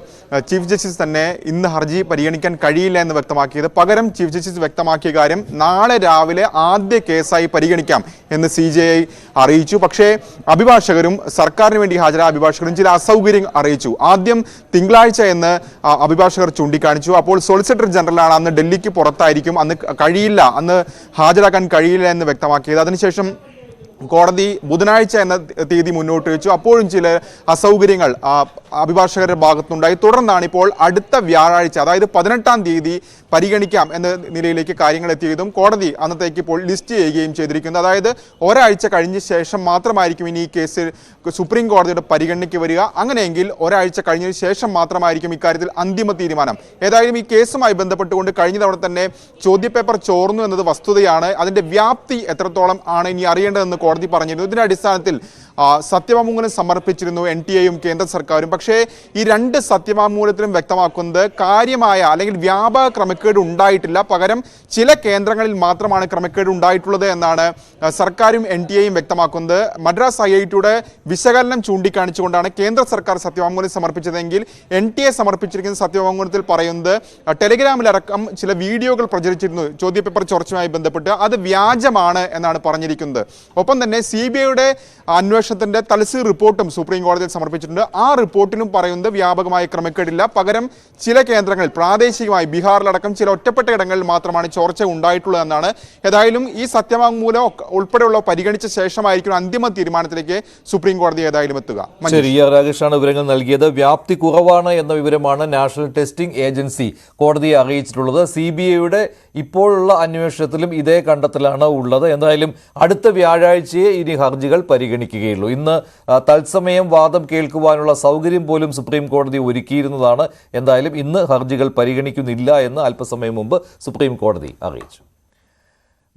ചീഫ് ജസ്റ്റിസ് തന്നെ ഇന്ന് ഹർജി പരിഗണിക്കാൻ കഴിയില്ല എന്ന് വ്യക്തമാക്കിയത്. പകരം ചീഫ് ജസ്റ്റിസ് വ്യക്തമാക്കിയ കാര്യം നാളെ രാവിലെ ആദ്യ കേസായി പരിഗണിക്കാം എന്ന് CJI അറിയിച്ചു. പക്ഷേ അഭിഭാഷകരും സർക്കാരിന് വേണ്ടി ഹാജരായ അഭിഭാഷകരും ചില അസൗകര്യം അറിയിച്ചു. ആദ്യം തിങ്കളാഴ്ച എന്ന് അഭിഭാഷകർ ചൂണ്ടിക്കാണിച്ചു. അപ്പോൾ സോളിസിറ്റർ ജനറലാണ് അന്ന് ഡൽഹിക്ക് പുറത്തായിരിക്കും, അന്ന് അന്ന് ഹാജരാക്കാൻ കഴിയില്ല എന്ന് വ്യക്തമാക്കിയത്. അതിനുശേഷം കോടതി ബുധനാഴ്ച എന്ന തീയതി മുന്നോട്ട് വെച്ചു. അപ്പോഴും ചില അസൗകര്യങ്ങൾ അഭിഭാഷകരുടെ ഭാഗത്തുണ്ടായി. തുടർന്നാണ് ഇപ്പോൾ അടുത്ത വ്യാഴാഴ്ച, അതായത് 18ാം തീയതി പരിഗണിക്കാം എന്ന നിലയിലേക്ക് കാര്യങ്ങൾ എത്തിയതും കോടതി അന്നത്തേക്ക് ഇപ്പോൾ ലിസ്റ്റ് ചെയ്യുകയും ചെയ്തിരിക്കുന്നത്. അതായത് ഒരാഴ്ച കഴിഞ്ഞ ശേഷം മാത്രമായിരിക്കും ഇനി ഈ കേസ് സുപ്രീം കോടതിയുടെ പരിഗണനയ്ക്ക് വരിക. അങ്ങനെയെങ്കിൽ ഒരാഴ്ച കഴിഞ്ഞതിന് ശേഷം മാത്രമായിരിക്കും ഇക്കാര്യത്തിൽ അന്തിമ തീരുമാനം. ഏതായാലും ഈ കേസുമായി ബന്ധപ്പെട്ടുകൊണ്ട് കഴിഞ്ഞ തവണ തന്നെ ചോദ്യപേപ്പർ ചോർന്നു എന്നത് വസ്തുതയാണ്. അതിന്റെ വ്യാപ്തി എത്രത്തോളം ആണ് ഇനി അറിയേണ്ടതെന്ന് കോടതി പറഞ്ഞിരുന്നു. ഇതിന്റെ അടിസ്ഥാനത്തിൽ സത്യവാങ്മൂലം സമർപ്പിച്ചിരുന്നു NTA-യും കേന്ദ്ര സർക്കാരും. പക്ഷേ ഈ രണ്ട് സത്യവാങ്മൂലത്തിലും വ്യക്തമാക്കുന്നത് കാര്യമായ അല്ലെങ്കിൽ വ്യാപക ക്രമക്കേട് ഉണ്ടായിട്ടില്ല, പകരം ചില കേന്ദ്രങ്ങളിൽ മാത്രമാണ് ക്രമക്കേട് ഉണ്ടായിട്ടുള്ളത് എന്നാണ് സർക്കാരും NTA-യും വ്യക്തമാക്കുന്നത്. മദ്രാസ് IIT-യുടെ വിശകലനം ചൂണ്ടിക്കാണിച്ചുകൊണ്ടാണ് കേന്ദ്ര സർക്കാർ സത്യവാങ്മൂലം സമർപ്പിച്ചതെങ്കിൽ NTA സമർപ്പിച്ചിരിക്കുന്ന സത്യവാങ്മൂലത്തിൽ പറയുന്നത് ടെലിഗ്രാമിലടക്കം ചില വീഡിയോകൾ പ്രചരിച്ചിരുന്നു ചോദ്യപേപ്പർ ചോർച്ചയുമായി ബന്ധപ്പെട്ട്, അത് വ്യാജമാണ് എന്നാണ് പറഞ്ഞിരിക്കുന്നത്. ഒപ്പം തന്നെ CBI-യുടെ അന്വേഷണത്തിന്റെ തലസീർ റിപ്പോർട്ടും സുപ്രീം കോടതിയിൽ സമർപ്പിച്ചിട്ടുണ്ട്. ആ റിപ്പോർട്ടിലും പറയുന്നത് വ്യാപകമായ ക്രമക്കേടില്ല, പകരം ചില കേന്ദ്രങ്ങളിൽ പ്രാദേശികമായി ബീഹാറിലടക്കം ചില ഒറ്റപ്പെട്ട ഇടങ്ങളിൽ മാത്രമാണ് ചോർച്ച ഉണ്ടായിട്ടുള്ളതെന്നാണ്. ഏതായാലും ഈ സത്യവാങ്മൂലം ഉൾപ്പെടെയുള്ള പരിഗണിച്ച ശേഷമായിരിക്കും അന്തിമ തീരുമാനത്തിലേക്ക് സുപ്രീം കോടതി ഏതായാലും എത്തുക. ശരി, രാകേഷാണ് വിവരങ്ങൾ നൽകിയത്. വ്യാപ്തി കുറവാണ് എന്ന വിവരമാണ് നാഷണൽ ടെസ്റ്റിംഗ് ഏജൻസി കോടതിയെ അറിയിച്ചിട്ടുള്ളത്. CBI-യുടെ ഇപ്പോഴുള്ള അന്വേഷണത്തിലും ഇതേ കണ്ടെത്തലാണ് ഉള്ളത്. എന്തായാലും അടുത്ത വ്യാഴാഴ്ചയെ ഇനി ഹർജികൾ പരിഗണിക്കുകയുള്ളൂ. ഇന്ന് തത്സമയം വാദം കേൾക്കുവാനുള്ള സൗകര്യം പോലും സുപ്രീം കോടതി ഒരുക്കിയിരുന്നതാണ്. എന്തായാലും ഇന്ന് ഹർജികൾ പരിഗണിക്കുന്നില്ല എന്ന് അല്പസമയം മുമ്പ് സുപ്രീം കോടതി അറിയിച്ചു.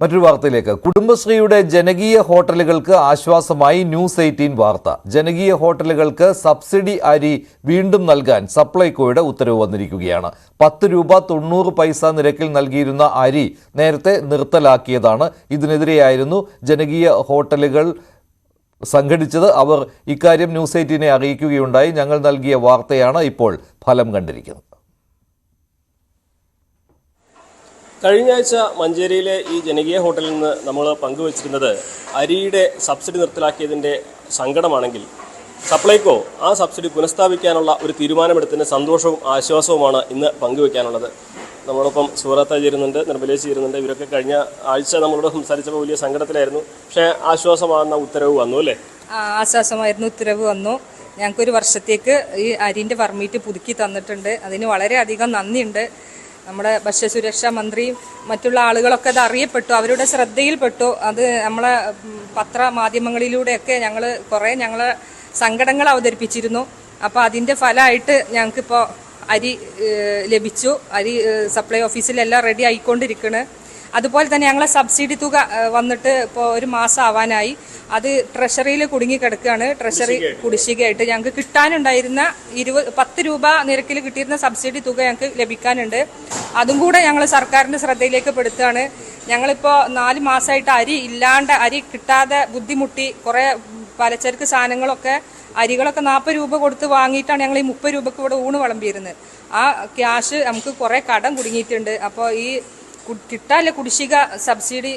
മറ്റൊരു വാർത്തയിലേക്ക്. കുടുംബശ്രീയുടെ ജനകീയ ഹോട്ടലുകൾക്ക് ആശ്വാസമായി ന്യൂസ് 18 വാർത്ത. ജനകീയ ഹോട്ടലുകൾക്ക് സബ്സിഡി അരി വീണ്ടും നൽകാൻ സപ്ലൈകോയുടെ ഉത്തരവ് വന്നിരിക്കുകയാണ്. 10 രൂപ 90 പൈസ നിരക്കിൽ നൽകിയിരുന്ന അരി നേരത്തെ നിർത്തലാക്കിയതാണ്. ഇതിനെതിരെയായിരുന്നു ജനകീയ ഹോട്ടലുകൾ സംഘടിച്ചത്. അവർ ഇക്കാര്യം ന്യൂസ് 18നെ അറിയിക്കുകയുണ്ടായി. ഞങ്ങൾ നൽകിയ വാർത്തയാണ് ഇപ്പോൾ ഫലം കണ്ടിരിക്കുന്നത്. കഴിഞ്ഞ ആഴ്ച മഞ്ചേരിയിലെ ഈ ജനകീയ ഹോട്ടലിൽ നിന്ന് നമ്മൾ പങ്കുവച്ചിരുന്നത് അരിയുടെ സബ്സിഡി നിർത്തലാക്കിയതിൻ്റെ സങ്കടമാണെങ്കിൽ സപ്ലൈകോ ആ സബ്സിഡി പുനഃസ്ഥാപിക്കാനുള്ള ഒരു തീരുമാനമെടുത്തതിൻ്റെ സന്തോഷവും ആശ്വാസവുമാണ് ഇന്ന് പങ്കുവയ്ക്കാനുള്ളത്. നമ്മളൊപ്പം സൂറത്ത ചേരുന്നുണ്ട്, നിർമ്മലേശ് ചേരുന്നുണ്ട്. ഇവരൊക്കെ കഴിഞ്ഞ ആഴ്ച നമ്മളോട് സംസാരിച്ചപ്പോൾ വലിയ സങ്കടത്തിലായിരുന്നു. പക്ഷേ ആശ്വാസമാകുന്ന ഉത്തരവ് വന്നു അല്ലേ? ആശ്വാസമായിരുന്നു, ഉത്തരവ് വന്നു. ഞങ്ങൾക്കൊരു വർഷത്തേക്ക് ഈ അരിൻ്റെ പെർമിറ്റ് പുതുക്കി തന്നിട്ടുണ്ട്. അതിന് വളരെയധികം നന്ദിയുണ്ട്. നമ്മുടെ ഭക്ഷ്യസുരക്ഷാ മന്ത്രിയും മറ്റുള്ള ആളുകളൊക്കെ അത് അറിയപ്പെട്ടു, അവരുടെ ശ്രദ്ധയിൽപ്പെട്ടു. അത് നമ്മളെ പത്രമാധ്യമങ്ങളിലൂടെയൊക്കെ ഞങ്ങളെ സങ്കടങ്ങൾ അവതരിപ്പിച്ചിരുന്നു. അപ്പോൾ അതിൻ്റെ ഫലമായിട്ട് ഞങ്ങൾക്കിപ്പോൾ അരി ലഭിച്ചു. അരി സപ്ലൈ ഓഫീസിലെല്ലാം റെഡി ആയിക്കൊണ്ടിരിക്കുന്നു. അതുപോലെ തന്നെ ഞങ്ങളെ സബ്സിഡി തുക വന്നിട്ട് ഇപ്പോൾ ഒരു മാസം ആവാനായി. അത് ട്രഷറിയിൽ കുടുങ്ങിക്കിടക്കുകയാണ്. ട്രഷറി കുടിശ്ശികയായിട്ട് ഞങ്ങൾക്ക് കിട്ടാനുണ്ടായിരുന്ന 10 രൂപ നിരക്കിൽ കിട്ടിയിരുന്ന സബ്സിഡി തുക ഞങ്ങൾക്ക് ലഭിക്കാനുണ്ട്. അതും കൂടെ ഞങ്ങൾ സർക്കാരിൻ്റെ ശ്രദ്ധയിലേക്ക് പെടുത്തുകയാണ്. ഞങ്ങളിപ്പോൾ 4 മാസമായിട്ട് അരി കിട്ടാതെ ബുദ്ധിമുട്ടി. കുറേ പലചരക്ക് സാധനങ്ങളൊക്കെ അരികളൊക്കെ 40 രൂപ കൊടുത്ത് വാങ്ങിയിട്ടാണ് ഞങ്ങൾ ഈ 30 രൂപക്ക് ഇവിടെ ഊണ് വിളമ്പിയിരുന്നത്. ആ ക്യാഷ് നമുക്ക് കുറേ കടം കുടുങ്ങിയിട്ടുണ്ട്. അപ്പോൾ ഈ കിട്ടാല്ല കുടിശ്ശിക സബ്സിഡി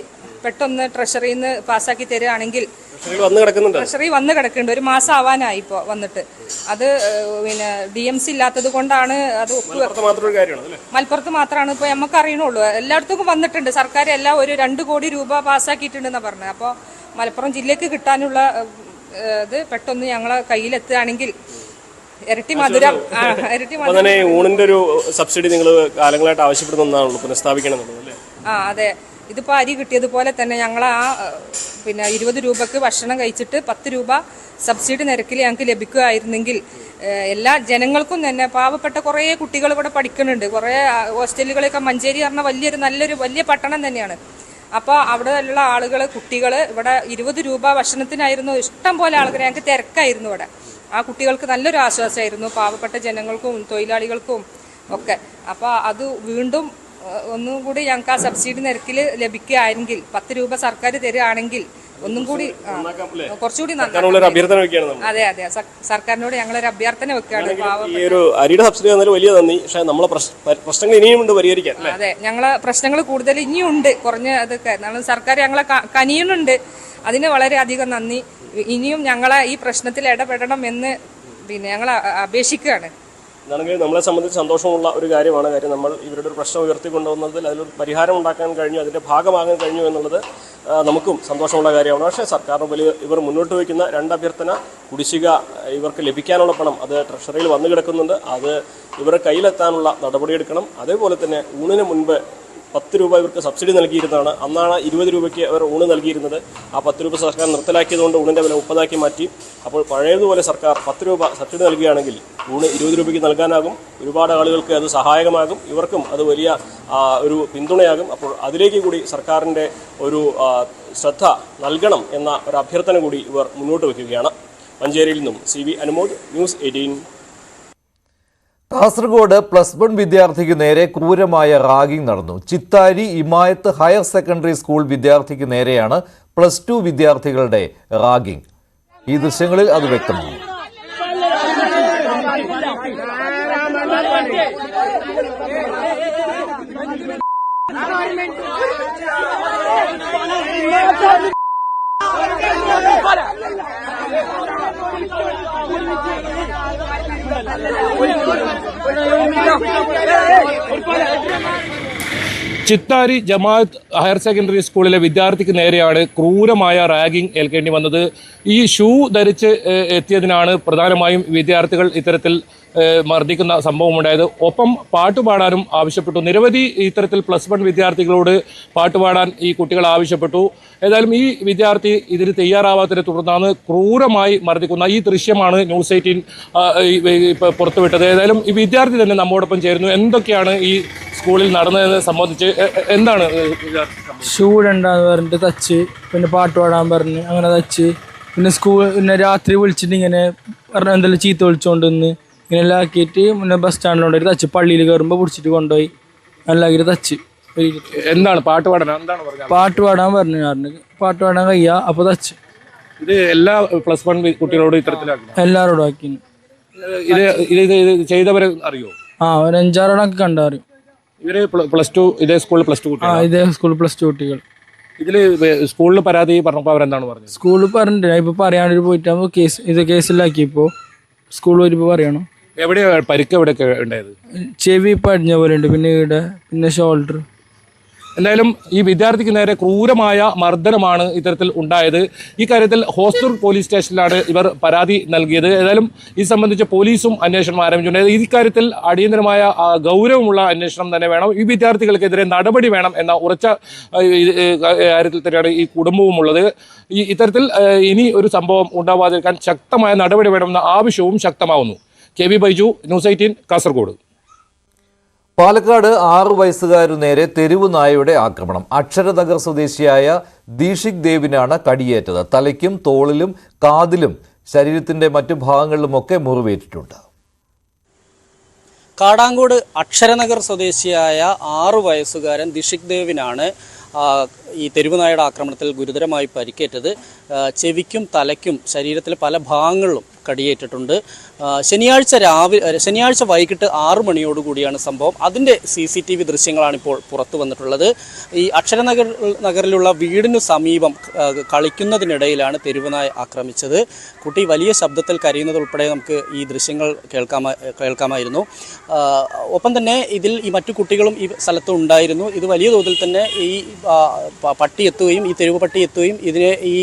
പെട്ടെന്ന് ട്രഷറിയിൽ നിന്ന് പാസ്സാക്കി തരികയാണെങ്കിൽ. ട്രഷറി വന്ന് കിടക്കുന്നുണ്ട്, ഒരു മാസം ആവാനായി ഇപ്പോൾ വന്നിട്ട്. അത് പിന്നെ DMC ഇല്ലാത്തത് കൊണ്ടാണ്. അത് മലപ്പുറത്ത് മാത്രമാണ് ഇപ്പോൾ നമുക്ക് അറിയണുള്ളൂ. എല്ലായിടത്തും വന്നിട്ടുണ്ട്. സർക്കാർ എല്ലാം ഒരു 2 കോടി രൂപ പാസ്സാക്കിയിട്ടുണ്ടെന്നാണ് പറഞ്ഞത്. അപ്പോൾ മലപ്പുറം ജില്ലക്ക് കിട്ടാനുള്ള ഇത് പെട്ടെന്ന് ഞങ്ങളെ കയ്യിലെത്തുകയാണെങ്കിൽ ഇരട്ടി മധുരം. ഊണിന്റെ ഒരു സബ്സിഡി നിങ്ങൾ കാലങ്ങളായിട്ട് ആവശ്യപ്പെടുന്നതാണല്ലോ, പുനഃസ്ഥാപിക്കണം. അതെ, ഇതിപ്പോൾ അരി കിട്ടിയതുപോലെ തന്നെ ഞങ്ങൾ പിന്നെ 20 രൂപക്ക് ഭക്ഷണം കഴിച്ചിട്ട് 10 രൂപ സബ്സിഡി നിരക്കിൽ ഞങ്ങൾക്ക് ലഭിക്കുകയായിരുന്നെങ്കിൽ എല്ലാ ജനങ്ങൾക്കും തന്നെ, പാവപ്പെട്ട കുറേ കുട്ടികൾ ഇവിടെ പഠിക്കുന്നുണ്ട്. കുറേ ഹോസ്റ്റലുകളൊക്കെ മഞ്ചേരി പറഞ്ഞ നല്ലൊരു വലിയ പട്ടണം തന്നെയാണ്. അപ്പോൾ അവിടെ ഉള്ള ആളുകൾ, കുട്ടികൾ ഇവിടെ 20 രൂപ ഭക്ഷണത്തിനായിരുന്നു. ഇഷ്ടം പോലെ ആളുകൾ, ഞങ്ങൾക്ക് തിരക്കായിരുന്നു ഇവിടെ. ആ കുട്ടികൾക്ക് നല്ലൊരു ആശ്വാസമായിരുന്നു, പാവപ്പെട്ട ജനങ്ങൾക്കും തൊഴിലാളികൾക്കും ഒക്കെ. അപ്പോൾ അത് വീണ്ടും ഒന്നും കൂടി ഞങ്ങൾക്ക് ആ സബ്സിഡി നിരക്കിൽ ലഭിക്കുകയാണെങ്കിൽ, 10 രൂപ സർക്കാർ തരികയാണെങ്കിൽ ഒന്നും കൂടി കുറച്ചുകൂടി അതെ അതെ സർക്കാരിനോട് ഞങ്ങളൊരു അഭ്യർത്ഥന വെക്കുകയാണ്. ഈ ഒരു അരിയുടെ സബ്സിഡി തന്നതിൽ വലിയ നന്ദി. പക്ഷേ നമ്മളെ പ്രശ്നങ്ങൾ ഇനിയുമുണ്ട് പരിഹരിക്കാൻ. അതെ, ഞങ്ങളെ പ്രശ്നങ്ങൾ കൂടുതൽ ഇനിയുണ്ട്. കുറഞ്ഞ അതൊക്കെ സർക്കാർ ഞങ്ങളെ കനിയുന്നുണ്ട്. അതിന് വളരെയധികം നന്ദി. ഇനിയും ഞങ്ങളെ ഈ പ്രശ്നത്തിൽ ഇടപെടണം എന്ന് ഞങ്ങൾ അപേക്ഷിക്കുകയാണ്. എന്നാണെങ്കിൽ നമ്മളെ സംബന്ധിച്ച് സന്തോഷമുള്ള ഒരു കാര്യമാണ്. കാര്യം നമ്മൾ ഇവരുടെ ഒരു പ്രശ്നം ഉയർത്തിക്കൊണ്ടുവന്നതിൽ അതിലൊരു പരിഹാരം ഉണ്ടാക്കാൻ കഴിഞ്ഞു, അതിൻ്റെ ഭാഗമാകാൻ കഴിഞ്ഞു എന്നുള്ളത് നമുക്കും സന്തോഷമുള്ള കാര്യമാണ്. പക്ഷേ സർക്കാരിന് ഇവർ മുന്നോട്ട് വയ്ക്കുന്ന 2 അഭ്യർത്ഥന, കുടിശ്ശിക ഇവർക്ക് ലഭിക്കാനുള്ള പണം അത് ട്രഷറിയിൽ വന്നു കിടക്കുന്നുണ്ട്. അത് ഇവരുടെ കയ്യിലെത്താനുള്ള നടപടിയെടുക്കണം. അതേപോലെ തന്നെ ഊണിന് മുൻപ് 10 രൂപ ഇവർക്ക് സബ്സിഡി നൽകിയിരുന്നതാണ്. അന്നാണ് 20 രൂപയ്ക്ക് അവർ ഊണ് നൽകിയിരുന്നത്. ആ 10 രൂപ സർക്കാർ നിർത്തലാക്കിയതുകൊണ്ട് ഊണിൻ്റെ വില 30 മാറ്റി. അപ്പോൾ പഴയതുപോലെ സർക്കാർ 10 രൂപ സബ്സിഡി നൽകുകയാണെങ്കിൽ ഊണ് 20 രൂപയ്ക്ക് നൽകാനാകും. ഒരുപാട് ആളുകൾക്ക് അത് സഹായകമാകും. ഇവർക്കും അത് വലിയ ഒരു പിന്തുണയാകും. അപ്പോൾ അതിലേക്ക് കൂടി സർക്കാരിൻ്റെ ഒരു ശ്രദ്ധ നൽകണം എന്ന ഒരു അഭ്യർത്ഥന കൂടി ഇവർ മുന്നോട്ട് വയ്ക്കുകയാണ്. മഞ്ചേരിയിൽ നിന്നും CV അനുമോദ്, ന്യൂസ് 18. കാസർഗോഡ് +1 വിദ്യാർത്ഥിക്ക് നേരെ ക്രൂരമായ റാഗിംഗ് നടന്നു. ചിത്താരി ഇമായത്ത് ഹയർ സെക്കൻഡറി സ്കൂൾ വിദ്യാർത്ഥിക്ക് നേരെയാണ് +2 വിദ്യാർത്ഥികളുടെ റാഗിംഗ്. ഈ ദൃശ്യങ്ങളിൽ അത് വ്യക്തമാണ്. ചിത്താരി ജമാഅത്ത് ഹയർ സെക്കൻഡറി സ്കൂളിലെ വിദ്യാർത്ഥിക്ക് നേരെയാണ് ക്രൂരമായ റാഗിംഗ് ഏൽക്കേണ്ടി വന്നത്. ഈ ഷൂ ധരിച്ച് എത്തിയതിനാണ് പ്രധാനമായും വിദ്യാർത്ഥികൾ ഇത്തരത്തിൽ മർദ്ദിക്കുന്ന സംഭവമുണ്ടായത്. ഒപ്പം പാട്ടുപാടാനും ആവശ്യപ്പെട്ടു. നിരവധി ഇത്തരത്തിൽ +1 വിദ്യാർത്ഥികളോട് പാട്ടുപാടാൻ ഈ കുട്ടികൾ ആവശ്യപ്പെട്ടു. ഏതായാലും ഈ വിദ്യാർത്ഥി ഇതിന് തയ്യാറാവാത്തതിനെ തുടർന്നാണ് ക്രൂരമായി മർദ്ദിക്കുന്ന ഈ ദൃശ്യമാണ് ന്യൂസ് 18 പുറത്തുവിട്ടത്. ഏതായാലും ഈ വിദ്യാർത്ഥി തന്നെ നമ്മോടൊപ്പം ചേരുന്നു. എന്തൊക്കെയാണ് ഈ സ്കൂളിൽ നടന്നതെന്ന് സംബന്ധിച്ച് എന്താണ് ഷൂ ഇടണ്ടാന്ന് പറഞ്ഞിട്ട് തച്ച്, പിന്നെ പാട്ട് പാടാൻ പറഞ്ഞ് അങ്ങനെ തച്ച്, പിന്നെ രാത്രി വിളിച്ചിട്ട് ഇങ്ങനെ പറഞ്ഞ എന്തെല്ലാം ചീത്ത വിളിച്ചോണ്ട് നിന്ന് ഇങ്ങനെ എല്ലാം ആക്കിയിട്ട് പിന്നെ ബസ് സ്റ്റാൻഡിലോട്ട് തച്ച്, പള്ളിയിൽ കയറുമ്പോൾ പിടിച്ചിട്ട് കൊണ്ടുപോയി നല്ലാക്കിയിട്ട് തച്ച്. എന്താണ് പാട്ട് പാടാൻ എന്താണ് പറഞ്ഞത്? പാട്ട് പാടാൻ പറഞ്ഞു, പാട്ട് പാടാൻ കഴിയാ, അപ്പോൾ തച്ച്. ഇത് എല്ലാ +1 കുട്ടികളോടും ഇത്തരത്തിലാക്കി? എല്ലാവരോടും ആക്കി. ഇത് ചെയ്തവരെ അറിയോ? ഒരു 5-6 കണ്ടറിയും. ഇവര് +2 ഇതേ സ്കൂളിൽ +2 കുട്ടികൾ? ഇതേ സ്കൂളിൽ +2 കുട്ടികൾ. ഇതില് സ്കൂളിൽ പരാതി പറഞ്ഞപ്പോൾ അവരെന്താണ് പറഞ്ഞത്? സ്കൂളിൽ പറഞ്ഞിട്ട് ഇപ്പൊ പറയാണ്ട് പോയിട്ടാകുമ്പോൾ കേസിലാക്കി. ഇപ്പോൾ സ്കൂളിൽ വരുമ്പോൾ പറയണം. എവിടെയാ പരിക്ക്? എവിടെയൊക്കെ ഉണ്ടായത്? ചെവി പടിഞ്ഞ പോലെ ഉണ്ട്, പിന്നെ ഷോൾഡർ. എന്തായാലും ഈ വിദ്യാർത്ഥിക്ക് നേരെ ക്രൂരമായ മർദ്ദനമാണ് ഇത്തരത്തിൽ ഉണ്ടായത്. ഈ കാര്യത്തിൽ ഹോസ്ദുർഗ് പോലീസ് സ്റ്റേഷനിലാണ് ഇവർ പരാതി നൽകിയത്. ഏതായാലും ഇത് സംബന്ധിച്ച് പോലീസും അന്വേഷണം ആരംഭിച്ചിട്ടുണ്ട്. ഈ കാര്യത്തിൽ അടിയന്തരമായ ഗൗരവമുള്ള അന്വേഷണം തന്നെ വേണം. ഈ വിദ്യാർത്ഥികൾക്കെതിരെ നടപടി വേണം എന്ന ഉറച്ച കാര്യത്തിൽ തന്നെയാണ് ഈ കുടുംബവും ഉള്ളത്. ഇത്തരത്തിൽ ഇനി ഒരു സംഭവം ഉണ്ടാവാതിരിക്കാൻ ശക്തമായ നടപടി വേണമെന്ന ആവശ്യവും ശക്തമാവുന്നു. കെ.വി. ബൈജു, ന്യൂസ് 18, കാസർഗോഡ്. പാലക്കാട് 6 വയസ്സുകാരു നേരെ തെരുവ് നായയുടെ ആക്രമണം. അക്ഷരനഗർ സ്വദേശിയായ ദീഷിക് ദേവിനാണ് കടിയേറ്റത്. തലയ്ക്കും തോളിലും കാതിലും ശരീരത്തിന്റെ മറ്റു ഭാഗങ്ങളിലുമൊക്കെ മുറിവേറ്റിട്ടുണ്ട്. കാടാങ്കോട് അക്ഷരനഗർ സ്വദേശിയായ 6 വയസ്സുകാരൻ ദിഷിക് ദേവിനാണ് ഈ തെരുവുനായയുടെ ആക്രമണത്തിൽ ഗുരുതരമായി പരിക്കേറ്റത്. ചെവിക്കും തലയ്ക്കും ശരീരത്തിലെ പല ഭാഗങ്ങളിലും കടിയേറ്റിട്ടുണ്ട്. ശനിയാഴ്ച വൈകിട്ട് 6 മണിയോടുകൂടിയാണ് സംഭവം. അതിൻ്റെ CCTV ദൃശ്യങ്ങളാണ് ഇപ്പോൾ പുറത്തു വന്നിട്ടുള്ളത്. ഈ അക്ഷരനഗറിലുള്ള വീടിനു സമീപം കളിക്കുന്നതിനിടയിലാണ് തെരുവുനായ ആക്രമിച്ചത്. കുട്ടി വലിയ ശബ്ദത്തിൽ കരയുന്നത് ഉൾപ്പെടെ നമുക്ക് ഈ ദൃശ്യങ്ങൾ കേൾക്കാമായിരുന്നു. ഒപ്പം തന്നെ ഇതിൽ ഈ മറ്റു കുട്ടികളും ഈ സ്ഥലത്ത് ഉണ്ടായിരുന്നു. ഇത് വലിയ തോതിൽ തന്നെ ഈ പട്ടി എത്തുകയും ഈ തെരുവ് പട്ടി എത്തുകയും ഇതിനെ ഈ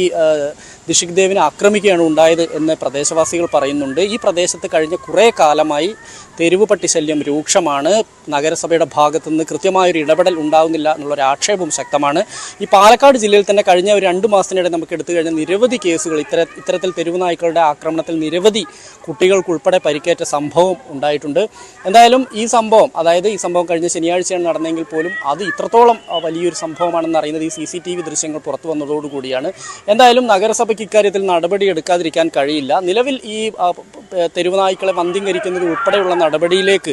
ദിഷിക് ദേവിനെ ആക്രമിക്കുകയാണ് ഉണ്ടായത് എന്ന് പ്രദേശവാസികൾ പറയുന്നുണ്ട്. ഈ പ്രദേശത്ത് കഴിഞ്ഞ കുറേ കാലമായി തെരുവ് പട്ടി ശല്യം രൂക്ഷമാണ്. നഗരസഭയുടെ ഭാഗത്തു നിന്ന് കൃത്യമായൊരു ഇടപെടൽ ഉണ്ടാകുന്നില്ല എന്നുള്ളൊരു ആക്ഷേപവും ശക്തമാണ്. ഈ പാലക്കാട് ജില്ലയിൽ തന്നെ കഴിഞ്ഞ ഒരു 2 മാസത്തിനിടെ നമുക്ക് എടുത്തു കഴിഞ്ഞ നിരവധി കേസുകൾ ഇത്തരത്തിൽ തെരുവ് നായ്ക്കളുടെ ആക്രമണത്തിൽ നിരവധി കുട്ടികൾക്കുൾപ്പെടെ പരിക്കേറ്റ സംഭവം ഉണ്ടായിട്ടുണ്ട്. എന്തായാലും ഈ സംഭവം കഴിഞ്ഞ ശനിയാഴ്ചയാണ് നടന്നെങ്കിൽ പോലും അത് ഇത്രത്തോളം വലിയൊരു സംഭവമാണെന്ന് അറിയുന്നത് ഈ CCTV ദൃശ്യങ്ങൾ പുറത്തു വന്നതോടുകൂടിയാണ്. എന്തായാലും നഗരസഭയ്ക്ക് ഇക്കാര്യത്തിൽ നടപടി എടുക്കാതിരിക്കാൻ കഴിയില്ല. നിലവിൽ ഈ തെരുവ് നായ്ക്കളെ വന്ധ്യംകരിക്കുന്നത് ഉൾപ്പെടെയുള്ള നടപടിയിലേക്ക്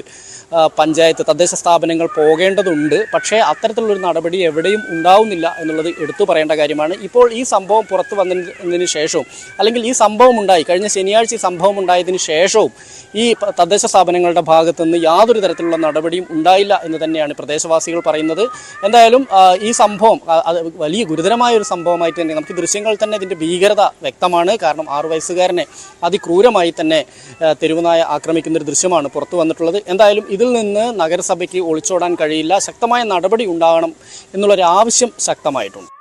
പഞ്ചായത്ത്, തദ്ദേശ സ്ഥാപനങ്ങൾ പോകേണ്ടതുണ്ട്. പക്ഷേ അത്തരത്തിലുള്ളൊരു നടപടി എവിടെയും ഉണ്ടാവുന്നില്ല എന്നുള്ളത് എടുത്തു പറയേണ്ട കാര്യമാണ്. ഇപ്പോൾ ഈ സംഭവം പുറത്തു വന്നതിന് ശേഷവും, അല്ലെങ്കിൽ ഈ സംഭവം കഴിഞ്ഞ ശനിയാഴ്ച ഈ സംഭവം ഉണ്ടായതിനു ശേഷവും ഈ തദ്ദേശ സ്ഥാപനങ്ങളുടെ ഭാഗത്തുനിന്ന് യാതൊരു തരത്തിലുള്ള നടപടിയും ഉണ്ടായില്ല എന്ന് തന്നെയാണ് പ്രദേശവാസികൾ പറയുന്നത്. എന്തായാലും ഈ സംഭവം അത് വലിയ ഗുരുതരമായ ഒരു സംഭവമായിട്ട് തന്നെ നമുക്ക് ദൃശ്യങ്ങൾ തന്നെ ഇതിൻ്റെ ഭീകരത വ്യക്തമാണ്. കാരണം 6 വയസ്സുകാരനെ അതിക്രൂരമായി തന്നെ തെരുവുനായ ആക്രമിക്കുന്നൊരു ദൃശ്യമാണ് പുറത്തു വന്നിട്ടുള്ളത്. എന്തായാലും ഇതിൽ നിന്ന് നഗരസഭയ്ക്ക് ഒളിച്ചോടാൻ കഴിയില്ല. ശക്തമായ നടപടി ഉണ്ടാകണം എന്നുള്ളൊരു ആവശ്യം ശക്തമായിട്ടുണ്ട്.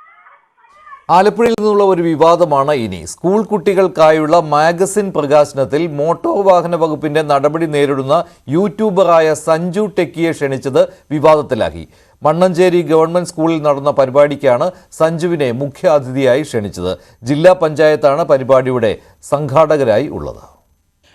ആലപ്പുഴയിൽ നിന്നുള്ള ഒരു വിവാദമാണ് ഇനി. സ്കൂൾ കുട്ടികൾക്കായുള്ള മാഗസിൻ പ്രകാശനത്തിൽ മോട്ടോർ വാഹന വകുപ്പിന്റെ നടപടി നേരിടുന്ന യൂട്യൂബറായ സഞ്ജു ടെക്കിയെ ക്ഷണിച്ചത് വിവാദത്തിലാക്കി. മണ്ണഞ്ചേരി ഗവൺമെന്റ് സ്കൂളിൽ നടന്ന പരിപാടിക്കാണ് സഞ്ജുവിനെ മുഖ്യാതിഥിയായി ക്ഷണിച്ചത്. ജില്ലാ പഞ്ചായത്താണ് പരിപാടിയുടെ സംഘാടകരായി ഉള്ളത്.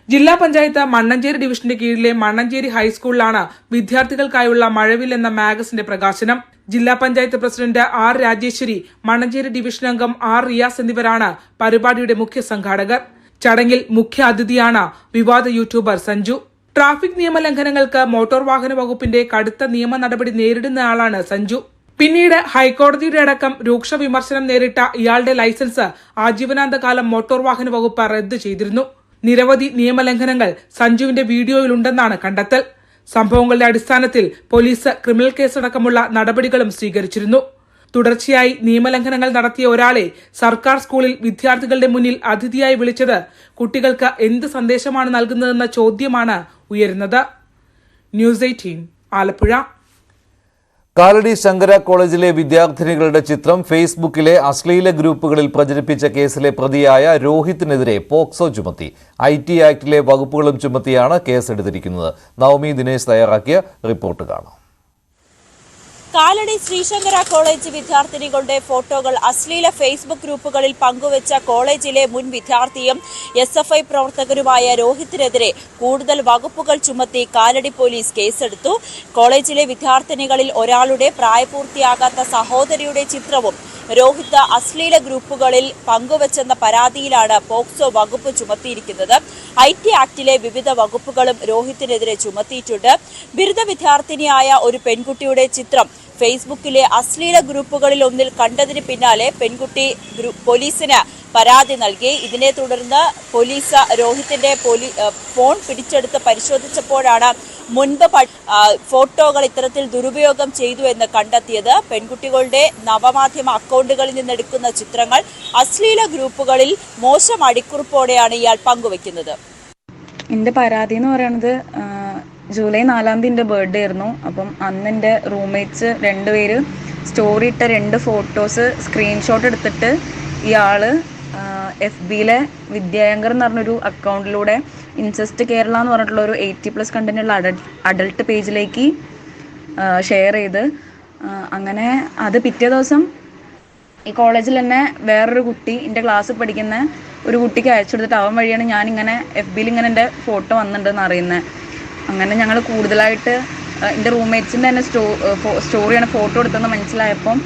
ജില്ലാ പഞ്ചായത്ത് മണ്ണഞ്ചേരി ഡിവിഷന്റെ കീഴിലെ മണ്ണഞ്ചേരി ഹൈസ്കൂളിലാണ് വിദ്യാർത്ഥികൾക്കായുള്ള മഴവിൽ എന്ന മാഗസിന്റെ പ്രകാശനം. ജില്ലാ panchayat president R. Rajeshwari, Mannancheri division അംഗം R. റിയാസ് എന്നിവരാണ് പരിപാടിയുടെ മുഖ്യ സംഘാടകർ. ചടങ്ങിൽ മുഖ്യ അതിഥിയാണ് വിവാദ യൂട്യൂബർ സഞ്ജു. ട്രാഫിക് നിയമലംഘനങ്ങൾക്ക് മോട്ടോർ വാഹന വകുപ്പിന്റെ കടുത്ത നിയമ നടപടി നേരിടുന്നയാളാണ് സഞ്ജു. പിന്നീട് ഹൈക്കോടതിയുടെ അടക്കം രൂക്ഷ വിമർശനം നേരിട്ട ഇയാളുടെ ലൈസൻസ് ആജീവനാന്തകാലം മോട്ടോർ വാഹന വകുപ്പ് റദ്ദ് ചെയ്തിരുന്നു. നിരവധി നിയമലംഘനങ്ങൾ സഞ്ജുവിന്റെ വീഡിയോയിലുണ്ടെന്നാണ് കണ്ടെത്തൽ. സംഭവങ്ങളുടെ അടിസ്ഥാനത്തിൽ പോലീസ് ക്രിമിനൽ കേസടക്കമുള്ള നടപടികളും സ്വീകരിച്ചിരുന്നു. തുടർച്ചയായി നിയമലംഘനങ്ങൾ നടത്തിയ ഒരാളെ സർക്കാർ സ്കൂളിൽ വിദ്യാർത്ഥികളുടെ മുന്നിൽ അതിഥിയായി വിളിച്ചത് കുട്ടികൾക്ക് എന്ത് സന്ദേശമാണ് നൽകുന്നതെന്ന ചോദ്യമാണ് ഉയരുന്നത്. ന്യൂസ് 18 ആലപ്പുഴ. കാലടി ശങ്കര കോളേജിലെ വിദ്യാർത്ഥിനികളുടെ ചിത്രം ഫേസ്ബുക്കിലെ അശ്ലീല ഗ്രൂപ്പുകളിൽ പ്രചരിപ്പിച്ച കേസിലെ പ്രതിയായ രോഹിത്തിനെതിരെ പോക്സോ ചുമത്തി. IT ആക്ടിലെ വകുപ്പുകളും ചുമത്തിയാണ് കേസെടുത്തിരിക്കുന്നത്. നവമി ദിനേശ് തയ്യാറാക്കിയ റിപ്പോർട്ട് കാണാം. കാലടി ശ്രീശങ്കര കോളേജ് വിദ്യാർത്ഥിനികളുടെ ഫോട്ടോകൾ അശ്ലീല ഫേസ്ബുക്ക് ഗ്രൂപ്പുകളിൽ പങ്കുവച്ച കോളേജിലെ മുൻ വിദ്യാർത്ഥിയും SFI പ്രവർത്തകരുമായ രോഹിത്തിനെതിരെ കൂടുതൽ വകുപ്പുകൾ ചുമത്തി കാലടി പോലീസ് കേസെടുത്തു. കോളേജിലെ വിദ്യാർത്ഥിനികളിൽ ഒരാളുടെ പ്രായപൂർത്തിയാകാത്ത സഹോദരിയുടെ ചിത്രവും രോഹിത് അശ്ലീല ഗ്രൂപ്പുകളിൽ പങ്കുവച്ചെന്ന പരാതിയിലാണ് പോക്സോ വകുപ്പ് ചുമത്തിയിരിക്കുന്നത്. IT ആക്ടിലെ വിവിധ വകുപ്പുകളും രോഹിത്തിനെതിരെ ചുമത്തിയിട്ടുണ്ട്. ബിരുദ വിദ്യാർത്ഥിനിയായ ഒരു പെൺകുട്ടിയുടെ ചിത്രം ഫേസ്ബുക്കിലെ അശ്ലീല ഗ്രൂപ്പുകളിൽ ഒന്നിൽ കണ്ടതിന് പിന്നാലെ പെൺകുട്ടി പോലീസിന് പരാതി നൽകി. ഇതിനെ തുടർന്ന് പോലീസ് രോഹിത്തിന്റെ ഫോൺ പിടിച്ചെടുത്ത് പരിശോധിച്ചപ്പോഴാണ് മുൻപ് ഫോട്ടോകൾ ഇത്തരത്തിൽ ദുരുപയോഗം ചെയ്തു എന്ന് കണ്ടെത്തിയത്. പെൺകുട്ടികളുടെ നവമാധ്യമ അക്കൗണ്ടുകളിൽ നിന്നെടുക്കുന്ന ചിത്രങ്ങൾ അശ്ലീല ഗ്രൂപ്പുകളിൽ മോശം അടിക്കുറിപ്പോടെയാണ് ഇയാൾ പങ്കുവെക്കുന്നത്. എൻ്റെ പരാതി എന്ന് പറയുന്നത് ജൂലൈ 4 എൻ്റെ ബർത്ത്ഡേ ആയിരുന്നു. അപ്പം അന്ന് എൻ്റെ റൂംമേറ്റ്സ് 2 പേര് സ്റ്റോറി ഇട്ട 2 ഫോട്ടോസ് സ്ക്രീൻഷോട്ട് എടുത്തിട്ട് ഇയാൾ FBയിലെ വിദ്യായങ്കർ എന്ന് പറഞ്ഞൊരു അക്കൗണ്ടിലൂടെ ഇൻസെസ്റ്റ് കേരള എന്ന് പറഞ്ഞിട്ടുള്ള ഒരു 80+ കണ്ടന്റുള്ള അഡൾട്ട് പേജിലേക്ക് ഷെയർ ചെയ്ത് അങ്ങനെ അത് പിറ്റേ ദിവസം ഈ കോളേജിൽ തന്നെ വേറൊരു കുട്ടി എൻ്റെ ക്ലാസ്സിൽ പഠിക്കുന്ന ഒരു കുട്ടിക്ക് അയച്ചു കൊടുത്തിട്ട് അവൻ വഴിയാണ് ഞാനിങ്ങനെ FBയിൽ ഇങ്ങനെ എൻ്റെ ഫോട്ടോ വന്നിട്ടുണ്ടെന്ന് അറിയുന്നത്. അങ്ങനെ ഞങ്ങൾ കൂടുതലായിട്ട് എൻ്റെ റൂംമേറ്റ്സിൻ്റെ തന്നെ സ്റ്റോറിയാണ് ഫോട്ടോ എടുത്തതെന്ന് മനസ്സിലായപ്പം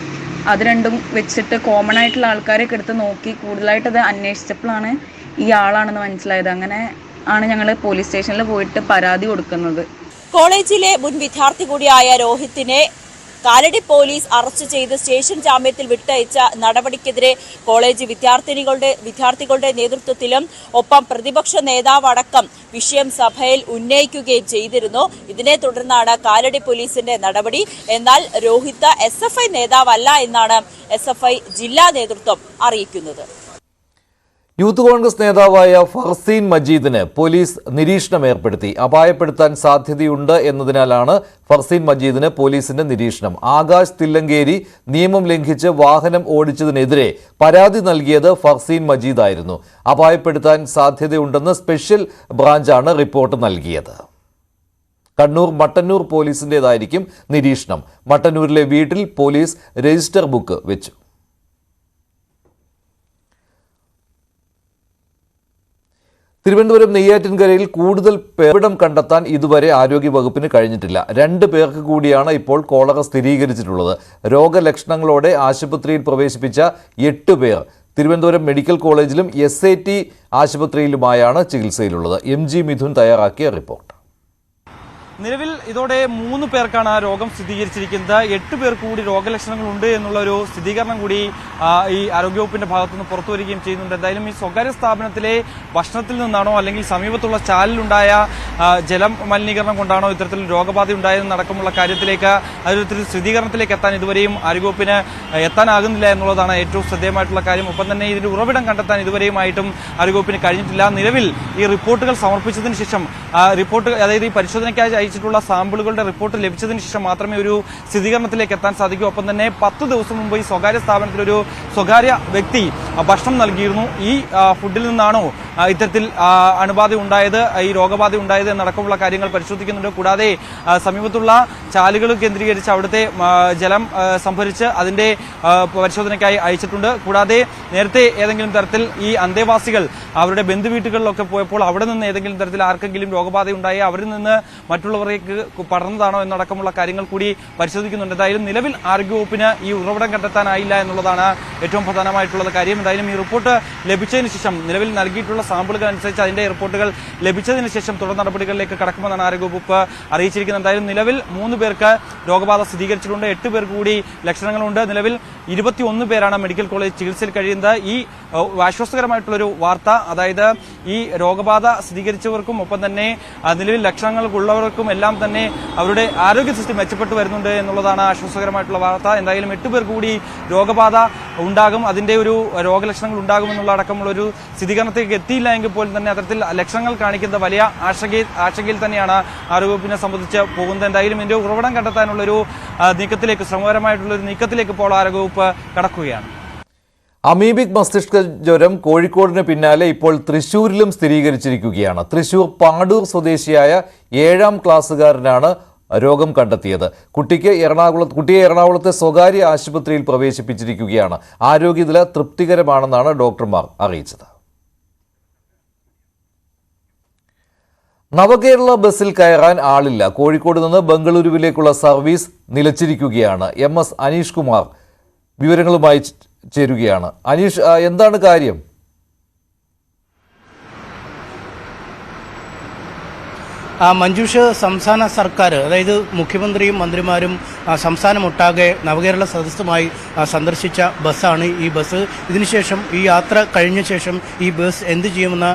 അത് രണ്ടും വെച്ചിട്ട് കോമൺ ആയിട്ടുള്ള ആൾക്കാരെയൊക്കെ എടുത്ത് നോക്കി കൂടുതലായിട്ട് അത് അന്വേഷിച്ചപ്പോഴാണ് ഈ ആളാണെന്ന് മനസ്സിലായത്. അങ്ങനെ ആണ് ഞങ്ങൾ പോലീസ് സ്റ്റേഷനിൽ പോയിട്ട് പരാതി കൊടുക്കുന്നത്. കോളേജിലെ മുൻ വിദ്യാർത്ഥി കൂടിയായ രോഹിത്തിനെ കാലടി പോലീസ് അറസ്റ്റ് ചെയ്ത് സ്റ്റേഷൻ ജാമ്യത്തിൽ വിട്ടയച്ച നടപടിക്കെതിരെ കോളേജ് വിദ്യാർത്ഥികളുടെ നേതൃത്വത്തിലും ഒപ്പം പ്രതിപക്ഷ നേതാവ് അടക്കം വിഷയം സഭയിൽ ഉന്നയിക്കുകയും ചെയ്തിരുന്നു. ഇതിനെ തുടർന്നാണ് കാലടി പോലീസിന്റെ നടപടി. എന്നാൽ രോഹിത് SFI നേതാവല്ല എന്നാണ് SFI ജില്ലാ നേതൃത്വം അറിയിക്കുന്നത്. യൂത്ത് കോൺഗ്രസ് നേതാവായ ഫർസീൻ മജീദിന് പോലീസ് നിരീക്ഷണം ഏർപ്പെടുത്തി. അപായപ്പെടുത്താൻ സാധ്യതയുണ്ട് എന്നതിനാലാണ് ഫർസീൻ മജീദിന് പോലീസിന്റെ നിരീക്ഷണം. ആകാശ് തില്ലങ്കേരി നിയമം ലംഘിച്ച് വാഹനം ഓടിച്ചതിനെതിരെ പരാതി നൽകിയത് ഫർസീൻ മജീദായിരുന്നു. അപായപ്പെടുത്താൻ സാധ്യതയുണ്ടെന്ന് സ്പെഷ്യൽ ബ്രാഞ്ചാണ് റിപ്പോർട്ട് നൽകിയത്. കണ്ണൂർ മട്ടന്നൂർ പോലീസിന്റേതായിരിക്കും നിരീക്ഷണം. മട്ടന്നൂരിലെ വീട്ടിൽ പോലീസ് രജിസ്റ്റർ ബുക്ക് വെച്ചു. തിരുവനന്തപുരം നെയ്യാറ്റിൻകരയിൽ കൂടുതൽ പേരിടം കണ്ടെത്താൻ ഇതുവരെ ആരോഗ്യവകുപ്പിന് കഴിഞ്ഞിട്ടില്ല. 2 പേർക്ക് കൂടിയാണ് ഇപ്പോൾ കോളറ സ്ഥിരീകരിച്ചിട്ടുള്ളത്. രോഗലക്ഷണങ്ങളോടെ ആശുപത്രിയിൽ പ്രവേശിപ്പിച്ച 8 പേർ തിരുവനന്തപുരം മെഡിക്കൽ കോളേജിലും SAT ആശുപത്രിയിലുമായാണ് ചികിത്സയിലുള്ളത്. MG മിഥുൻ തയ്യാറാക്കിയ റിപ്പോർട്ട്. നിലവിൽ ഇതോടെ 3 പേർക്കാണ് രോഗം സ്ഥിരീകരിച്ചിരിക്കുന്നത്. 8 പേർ കൂടി രോഗലക്ഷണങ്ങളുണ്ട് എന്നുള്ള ഒരു സ്ഥിരീകരണം കൂടി ഈ ആരോഗ്യവകുപ്പിന്റെ ഭാഗത്തുനിന്ന് പുറത്തുവരികയും ചെയ്യുന്നുണ്ട്. എന്തായാലും ഈ സ്വകാര്യ സ്ഥാപനത്തിലെ ഭക്ഷണത്തിൽ നിന്നാണോ അല്ലെങ്കിൽ സമീപത്തുള്ള ചാലിലുണ്ടായ ജലം മലിനീകരണം കൊണ്ടാണോ ഇത്തരത്തിൽ രോഗബാധ ഉണ്ടായതെന്നടക്കമുള്ള കാര്യത്തിലേക്ക് അത്തരത്തിൽ സ്ഥിരീകരണത്തിലേക്ക് എത്താൻ ഇതുവരെയും ആരോഗ്യവകുപ്പിന് എത്താനാകുന്നില്ല എന്നുള്ളതാണ് ഏറ്റവും ശ്രദ്ധേയമായിട്ടുള്ള കാര്യം. ഒപ്പം തന്നെ ഇതിന്റെ ഉറവിടം കണ്ടെത്താൻ ഇതുവരെയുമായിട്ടും ആരോഗ്യവകുപ്പിന് കഴിഞ്ഞിട്ടില്ല. നിലവിൽ ഈ റിപ്പോർട്ടുകൾ സമർപ്പിച്ചതിന് ശേഷം അതായത് ഈ പരിശോധനയ്ക്കായി അയച്ചിട്ടുള്ള സാമ്പിളുകളുടെ റിപ്പോർട്ട് ലഭിച്ചതിന് ശേഷം മാത്രമേ ഒരു സ്ഥിരീകരണത്തിലേക്ക് എത്താൻ സാധിക്കൂ. ഒപ്പം തന്നെ 10 ദിവസം മുമ്പ് ഈ സ്വകാര്യ സ്ഥാപനത്തിലൊരു സ്വകാര്യ വ്യക്തി ഭക്ഷണം നൽകിയിരുന്നു. ഈ ഫുഡിൽ നിന്നാണോ ഇത്തരത്തിൽ അണുബാധ ഉണ്ടായത്, ഈ രോഗബാധ ഉണ്ടായത് എന്നടക്കമുള്ള കാര്യങ്ങൾ പരിശോധിക്കുന്നുണ്ട്. കൂടാതെ സമീപത്തുള്ള ചാലുകൾ കേന്ദ്രീകരിച്ച് അവിടുത്തെ ജലം സംഭരിച്ച് അതിന്റെ പരിശോധനയ്ക്കായി അയച്ചിട്ടുണ്ട്. കൂടാതെ നേരത്തെ ഏതെങ്കിലും തരത്തിൽ ഈ അന്തേവാസികൾ അവരുടെ ബന്ധുവീട്ടുകളിലൊക്കെ പോയപ്പോൾ അവിടെ നിന്ന് ഏതെങ്കിലും തരത്തിൽ ആർക്കെങ്കിലും രോഗബാധ ഉണ്ടായി അവരിൽ നിന്ന് മറ്റുള്ളവർക്ക് പടർന്നതാണോ എന്നടക്കമുള്ള കാര്യങ്ങൾ കൂടി പരിശോധിക്കുന്നുണ്ട്. എന്തായാലും നിലവിൽ ആരോഗ്യവകുപ്പിന് ഈ ഉറവിടം കണ്ടെത്താനായില്ല എന്നുള്ളതാണ് ഏറ്റവും പ്രധാനമായിട്ടുള്ള കാര്യം. എന്തായാലും ഈ റിപ്പോർട്ട് ലഭിച്ചതിന് ശേഷം നിലവിൽ നൽകിയിട്ടുള്ള സാമ്പിളുകൾ അനുസരിച്ച് അതിന്റെ റിപ്പോർട്ടുകൾ ലഭിച്ചതിന് ശേഷം തുടർ നടപടികളിലേക്ക് കടക്കുമെന്നാണ് ആരോഗ്യവകുപ്പ് അറിയിച്ചിരിക്കുന്നത്. എന്തായാലും നിലവിൽ 3 പേർക്ക് രോഗബാധ സ്ഥിരീകരിച്ചിട്ടുണ്ട്. 8 പേർ കൂടി ലക്ഷണങ്ങളുണ്ട്. നിലവിൽ 21 പേരാണ് മെഡിക്കൽ കോളേജ് ചികിത്സയിൽ കഴിയുന്നത്. ഈ ആശ്വാസകരമായിട്ടുള്ളൊരു വാർത്ത, അതായത് ഈ രോഗബാധ സ്ഥിരീകരിച്ചവർക്കും ഒപ്പം തന്നെ നിലവിൽ ലക്ഷണങ്ങൾക്കുള്ളവർക്കും എല്ലാം തന്നെ അവരുടെ ആരോഗ്യസ്ഥിതി മെച്ചപ്പെട്ടു വരുന്നുണ്ട് എന്നുള്ളതാണ് ആശ്വാസകരമായിട്ടുള്ള വാർത്ത. എന്തായാലും 8 പേർ കൂടി രോഗബാധ ഉണ്ടാകും, അതിന്റെ ഒരു രോഗലക്ഷണങ്ങൾ ഉണ്ടാകുമെന്നുള്ള അടക്കമുള്ള ഒരു സ്ഥിരീകരണത്തിലേക്ക് എത്തിയില്ല എങ്കിൽ പോലും തന്നെ അത്തരത്തിൽ ലക്ഷണങ്ങൾ കാണിക്കുന്ന വലിയ ആശങ്കയിൽ തന്നെയാണ് ആരോഗ്യവകുപ്പിനെ സംബന്ധിച്ച് പോകുന്നത്. എന്തായാലും ഇതിന്റെ ഉറവിടം കണ്ടെത്താനുള്ളൊരു നീക്കത്തിലേക്ക്, ശ്രമകരമായിട്ടുള്ളൊരു നീക്കത്തിലേക്ക് ഇപ്പോൾ ആരോഗ്യവകുപ്പ് കടക്കുകയാണ്. അമീബിക് മസ്തിഷ്ക ജ്വരം കോഴിക്കോടിന് പിന്നാലെ ഇപ്പോൾ തൃശൂരിലും സ്ഥിരീകരിച്ചിരിക്കുകയാണ്. തൃശൂർ പാടൂർ സ്വദേശിയായ 7ാം ക്ലാസ്സുകാരനാണ് രോഗം കണ്ടെത്തിയത്. കുട്ടിയെ എറണാകുളത്തെ സ്വകാര്യ ആശുപത്രിയിൽ പ്രവേശിപ്പിച്ചിരിക്കുകയാണ്. ആരോഗ്യനില തൃപ്തികരമാണെന്നാണ് ഡോക്ടർമാർ അറിയിച്ചത്. നവകേരള ബസ്സിൽ കയറാൻ ആളില്ല. കോഴിക്കോട് നിന്ന് ബംഗളൂരുവിലേക്കുള്ള സർവീസ് നിലച്ചിരിക്കുകയാണ്. MS അനീഷ് കുമാർ വിവരങ്ങളുമായി ചേരുകയാണ്. അനീഷ്, എന്താണ് കാര്യം? മഞ്ജുഷ്, സംസ്ഥാന സർക്കാർ, അതായത് മുഖ്യമന്ത്രിയും മന്ത്രിമാരും സംസ്ഥാനമൊട്ടാകെ നവകേരള സദസ്സുമായി സന്ദർശിച്ച ബസ്സാണ് ഈ ബസ്. ഇതിനുശേഷം ഈ യാത്ര കഴിഞ്ഞ ശേഷം ഈ ബസ് എന്ത് ചെയ്യുമെന്ന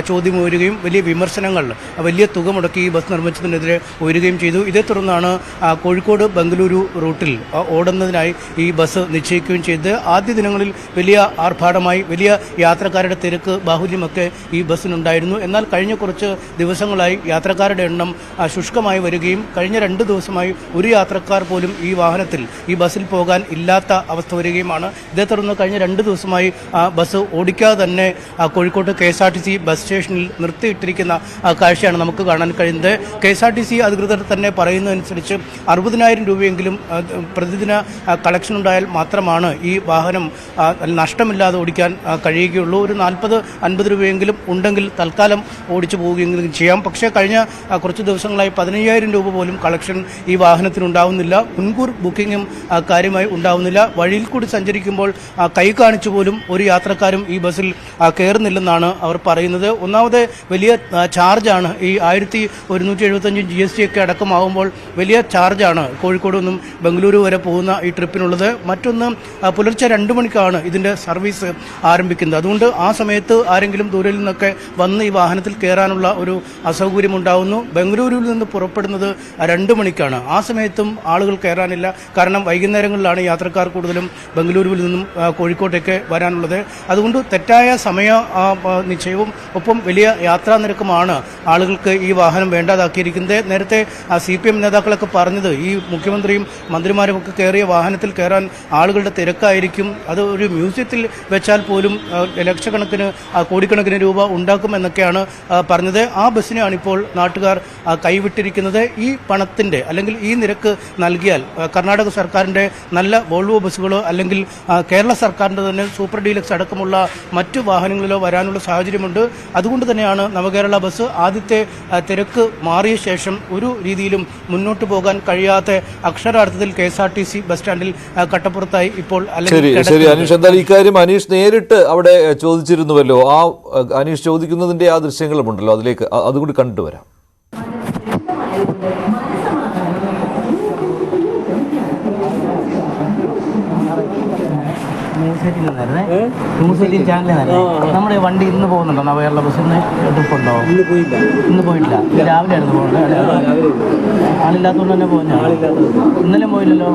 ചോദ്യം ഉയരുകയും വലിയ വിമർശനങ്ങൾ, വലിയ തുക മുടക്കി ഈ ബസ് നിർമ്മിച്ചതിനെതിരെ ഉയരുകയും ചെയ്തു. ഇതേ തുടർന്നാണ് കോഴിക്കോട് ബംഗളൂരു റൂട്ടിൽ ഓടുന്നതിനായി ഈ ബസ് നിശ്ചയിക്കുകയും ചെയ്തത്. ആദ്യ ദിനങ്ങളിൽ വലിയ ആർഭാടമായി, വലിയ യാത്രക്കാരുടെ തിരക്ക് ബാഹുല്യമൊക്കെ ഈ ബസ്സിനുണ്ടായിരുന്നു. എന്നാൽ കഴിഞ്ഞ കുറച്ച് ദിവസങ്ങളായി യാത്രക്കാരുടെ എണ്ണം ശുഷ്കമായി വരികയും കഴിഞ്ഞ 2 ദിവസമായി ഒരു യാത്രക്കാർ പോലും ഈ വാഹനത്തിൽ, ഈ ബസ്സിൽ പോകാൻ ഇല്ലാത്ത അവസ്ഥ വരികയുമാണ്. ഇതേ തുടർന്ന് കഴിഞ്ഞ 2 ദിവസമായി ബസ് ഓടിക്കാതെ തന്നെ കോഴിക്കോട്ട് KSRTC ബസ് സ്റ്റേഷനിൽ നിർത്തിയിട്ടിരിക്കുന്ന കാഴ്ചയാണ് നമുക്ക് കാണാൻ കഴിയുന്നത്. KSRTC അധികൃതർ തന്നെ പറയുന്നതനുസരിച്ച് 60,000 രൂപയെങ്കിലും പ്രതിദിന കളക്ഷൻ ഉണ്ടായാൽ മാത്രമാണ് ഈ വാഹനം നഷ്ടമില്ലാതെ ഓടിക്കാൻ കഴിയുകയുള്ളൂ. ഒരു 40-50 രൂപയെങ്കിലും ഉണ്ടെങ്കിൽ തൽക്കാലം ഓടിച്ചു പോവുകയെങ്കിലും ചെയ്യാം. പക്ഷേ കഴിഞ്ഞ കുറച്ച് ദിവസങ്ങളായി 15,000 രൂപ പോലും കളക്ഷൻ ഈ വാഹനത്തിനുണ്ടാവുന്നില്ല. മുൻകൂർ ബുക്കിങ്ങും കാര്യമായി ഉണ്ടാവുന്നില്ല. വഴിയിൽ കൂടി സഞ്ചരിക്കുമ്പോൾ കൈ കാണിച്ചു പോലും ഒരു യാത്രക്കാരും ഈ ബസ്സിൽ കയറുന്നില്ലെന്നാണ് അവർ പറയുന്നത്. ഒന്നാമത് വലിയ ചാർജാണ്. ഈ 1175 GST ഒക്കെ അടക്കമാകുമ്പോൾ വലിയ ചാർജാണ് കോഴിക്കോട് നിന്നും ബംഗളൂരു വരെ പോകുന്ന ഈ ട്രിപ്പിനുള്ളത്. മറ്റൊന്ന്, പുലർച്ചെ 2 മണിക്കാണ് ഇതിൻ്റെ സർവീസ് ആരംഭിക്കുന്നത്. അതുകൊണ്ട് ആ സമയത്ത് ആരെങ്കിലും ദൂരയിൽ നിന്നൊക്കെ വന്ന് ഈ വാഹനത്തിൽ കയറാനുള്ള ഒരു അസൗകര്യമുണ്ടാവുന്നു. ബംഗളൂരുവിൽ നിന്ന് പുറപ്പെടുന്നത് 2 മണിക്കാണ്. ആ സമയത്തും ആളുകൾ കയറാനില്ല. കാരണം വൈകുന്നേരങ്ങളിലാണ് യാത്രക്കാർ കൂടുതലും ബംഗളൂരുവിൽ നിന്നും കോഴിക്കോട്ടേക്ക് വരാനുള്ളത്. അതുകൊണ്ട് തെറ്റായ സമയ നിശ്ചയവും ഒപ്പം വലിയ യാത്രാ നിരക്കുമാണ് ആളുകൾക്ക് ഈ വാഹനം വേണ്ടാതാക്കിയിരിക്കുന്നത്. നേരത്തെ CPM നേതാക്കളൊക്കെ പറഞ്ഞത് ഈ മുഖ്യമന്ത്രിയും മന്ത്രിമാരും ഒക്കെ കയറിയ വാഹനത്തിൽ കയറാൻ ആളുകളുടെ തിരക്കായിരിക്കും, അത് ഒരു മ്യൂസിയത്തിൽ വെച്ചാൽ പോലും ലക്ഷക്കണക്കിന് കോടിക്കണക്കിന് രൂപ ഉണ്ടാക്കുമെന്നൊക്കെയാണ് പറഞ്ഞത്. ആ ബസ്സിനെയാണ് ഇപ്പോൾ നാട്ടുകാർ കൈവിട്ടിരിക്കുന്നത്. ഈ പണത്തിൻ്റെ അല്ലെങ്കിൽ ഈ നിരക്ക് നൽകിയാൽ കർണാടക സർക്കാരിൻ്റെ നല്ല വോൾവോ ബസ്സുകളോ അല്ലെങ്കിൽ കേരള സർക്കാരിൻ്റെ തന്നെ സൂപ്പർ ഡീലക്സ് അടക്കമുള്ള മറ്റു വാഹനങ്ങളിലോ വരാനുള്ള സാഹചര്യമുണ്ട്. അതുകൊണ്ട് തന്നെയാണ് നവകേരള ബസ് ആദ്യത്തെ തിരക്ക് മാറിയ ശേഷം ഒരു രീതിയിലും മുന്നോട്ട് പോകാൻ കഴിയാത്ത അക്ഷരാർത്ഥത്തിൽ KSRTC ബസ് സ്റ്റാൻഡിൽ കട്ടപ്പുറത്തായി ഇപ്പോൾ. ശരി അനീഷ്, എന്തായാലും ഇക്കാര്യം അനീഷ് നേരിട്ട് അവിടെ ചോദിച്ചിരുന്നുവല്ലോ. ആ അനീഷ് ചോദിക്കുന്നതിൻ്റെ ആ ദൃശ്യങ്ങളുമുണ്ടല്ലോ, അതിലേക്ക് അതുകൂടി കണ്ടുവരാം. നമ്മുടെ വണ്ടി ഇന്ന് പോകുന്നുണ്ടോ? നവകേരള ബസ്സിന് ട്രിപ്പുണ്ടോ? ഇന്ന് പോയിട്ടില്ല. രാവിലെ ആയിരുന്നു പോകുന്നത്. ആളില്ലാത്തതുകൊണ്ട് തന്നെ പോകുന്ന. ഇന്നലെ പോയില്ലല്ലോ.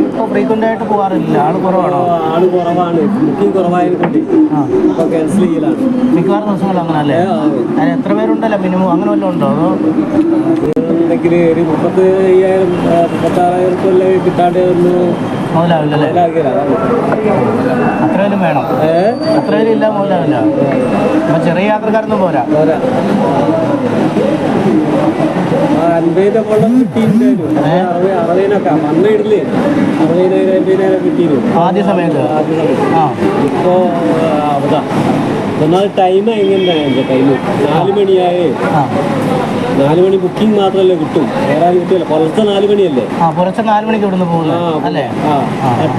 ഇപ്പോൾ ഫ്രീക്വന്റ് ആയിട്ട് പോകാറില്ല. ആള് കുറവാണോ? ആള് കുറവാണ്. ബുക്കിംഗ് കുറവായതുകൊണ്ട് ക്യാൻസൽ ചെയ്യലാണ്. മിക്കവാറും ദിവസങ്ങൾ അങ്ങനെ അല്ലേ? അതിന് എത്ര പേരുണ്ടല്ലോ മിനിമം? അങ്ങനെ വല്ലതും ഉണ്ടോ? അതോ ഉണ്ടെങ്കിൽ ഒരു 35,000 36,000 കൊല്ലം കിട്ടാണ്ട് ഒന്ന് മുതലാവില്ലല്ലേ? അത്രയും വേണം. അത്രയും ഇല്ല മുതലാവില്ല. അപ്പം ചെറിയ യാത്രക്കാരൊന്നും പോരാ. 50 കൊല്ലം കിട്ടിയിട്ടുണ്ടായിരുന്നു. 60-നൊക്കെ വന്ന ഇടല് 60,000-50,000 കിട്ടിയിരുന്നു ആദ്യ സമയത്ത്. ഇപ്പോൾ അതാ ഒന്നാമത് ടൈം എങ്ങനെയാണ്? ടൈം 4 മണിയായേ. 4 മണി ബുക്കിംഗ് മാത്രമല്ലേ കിട്ടും, വേറെ ആരും കിട്ടില്ല. പുലർച്ചെ 4 മണിയല്ലേ? പുലർച്ചെ 4 മണിക്ക് ഇവിടുന്ന് പോകുന്നത് അല്ലേ?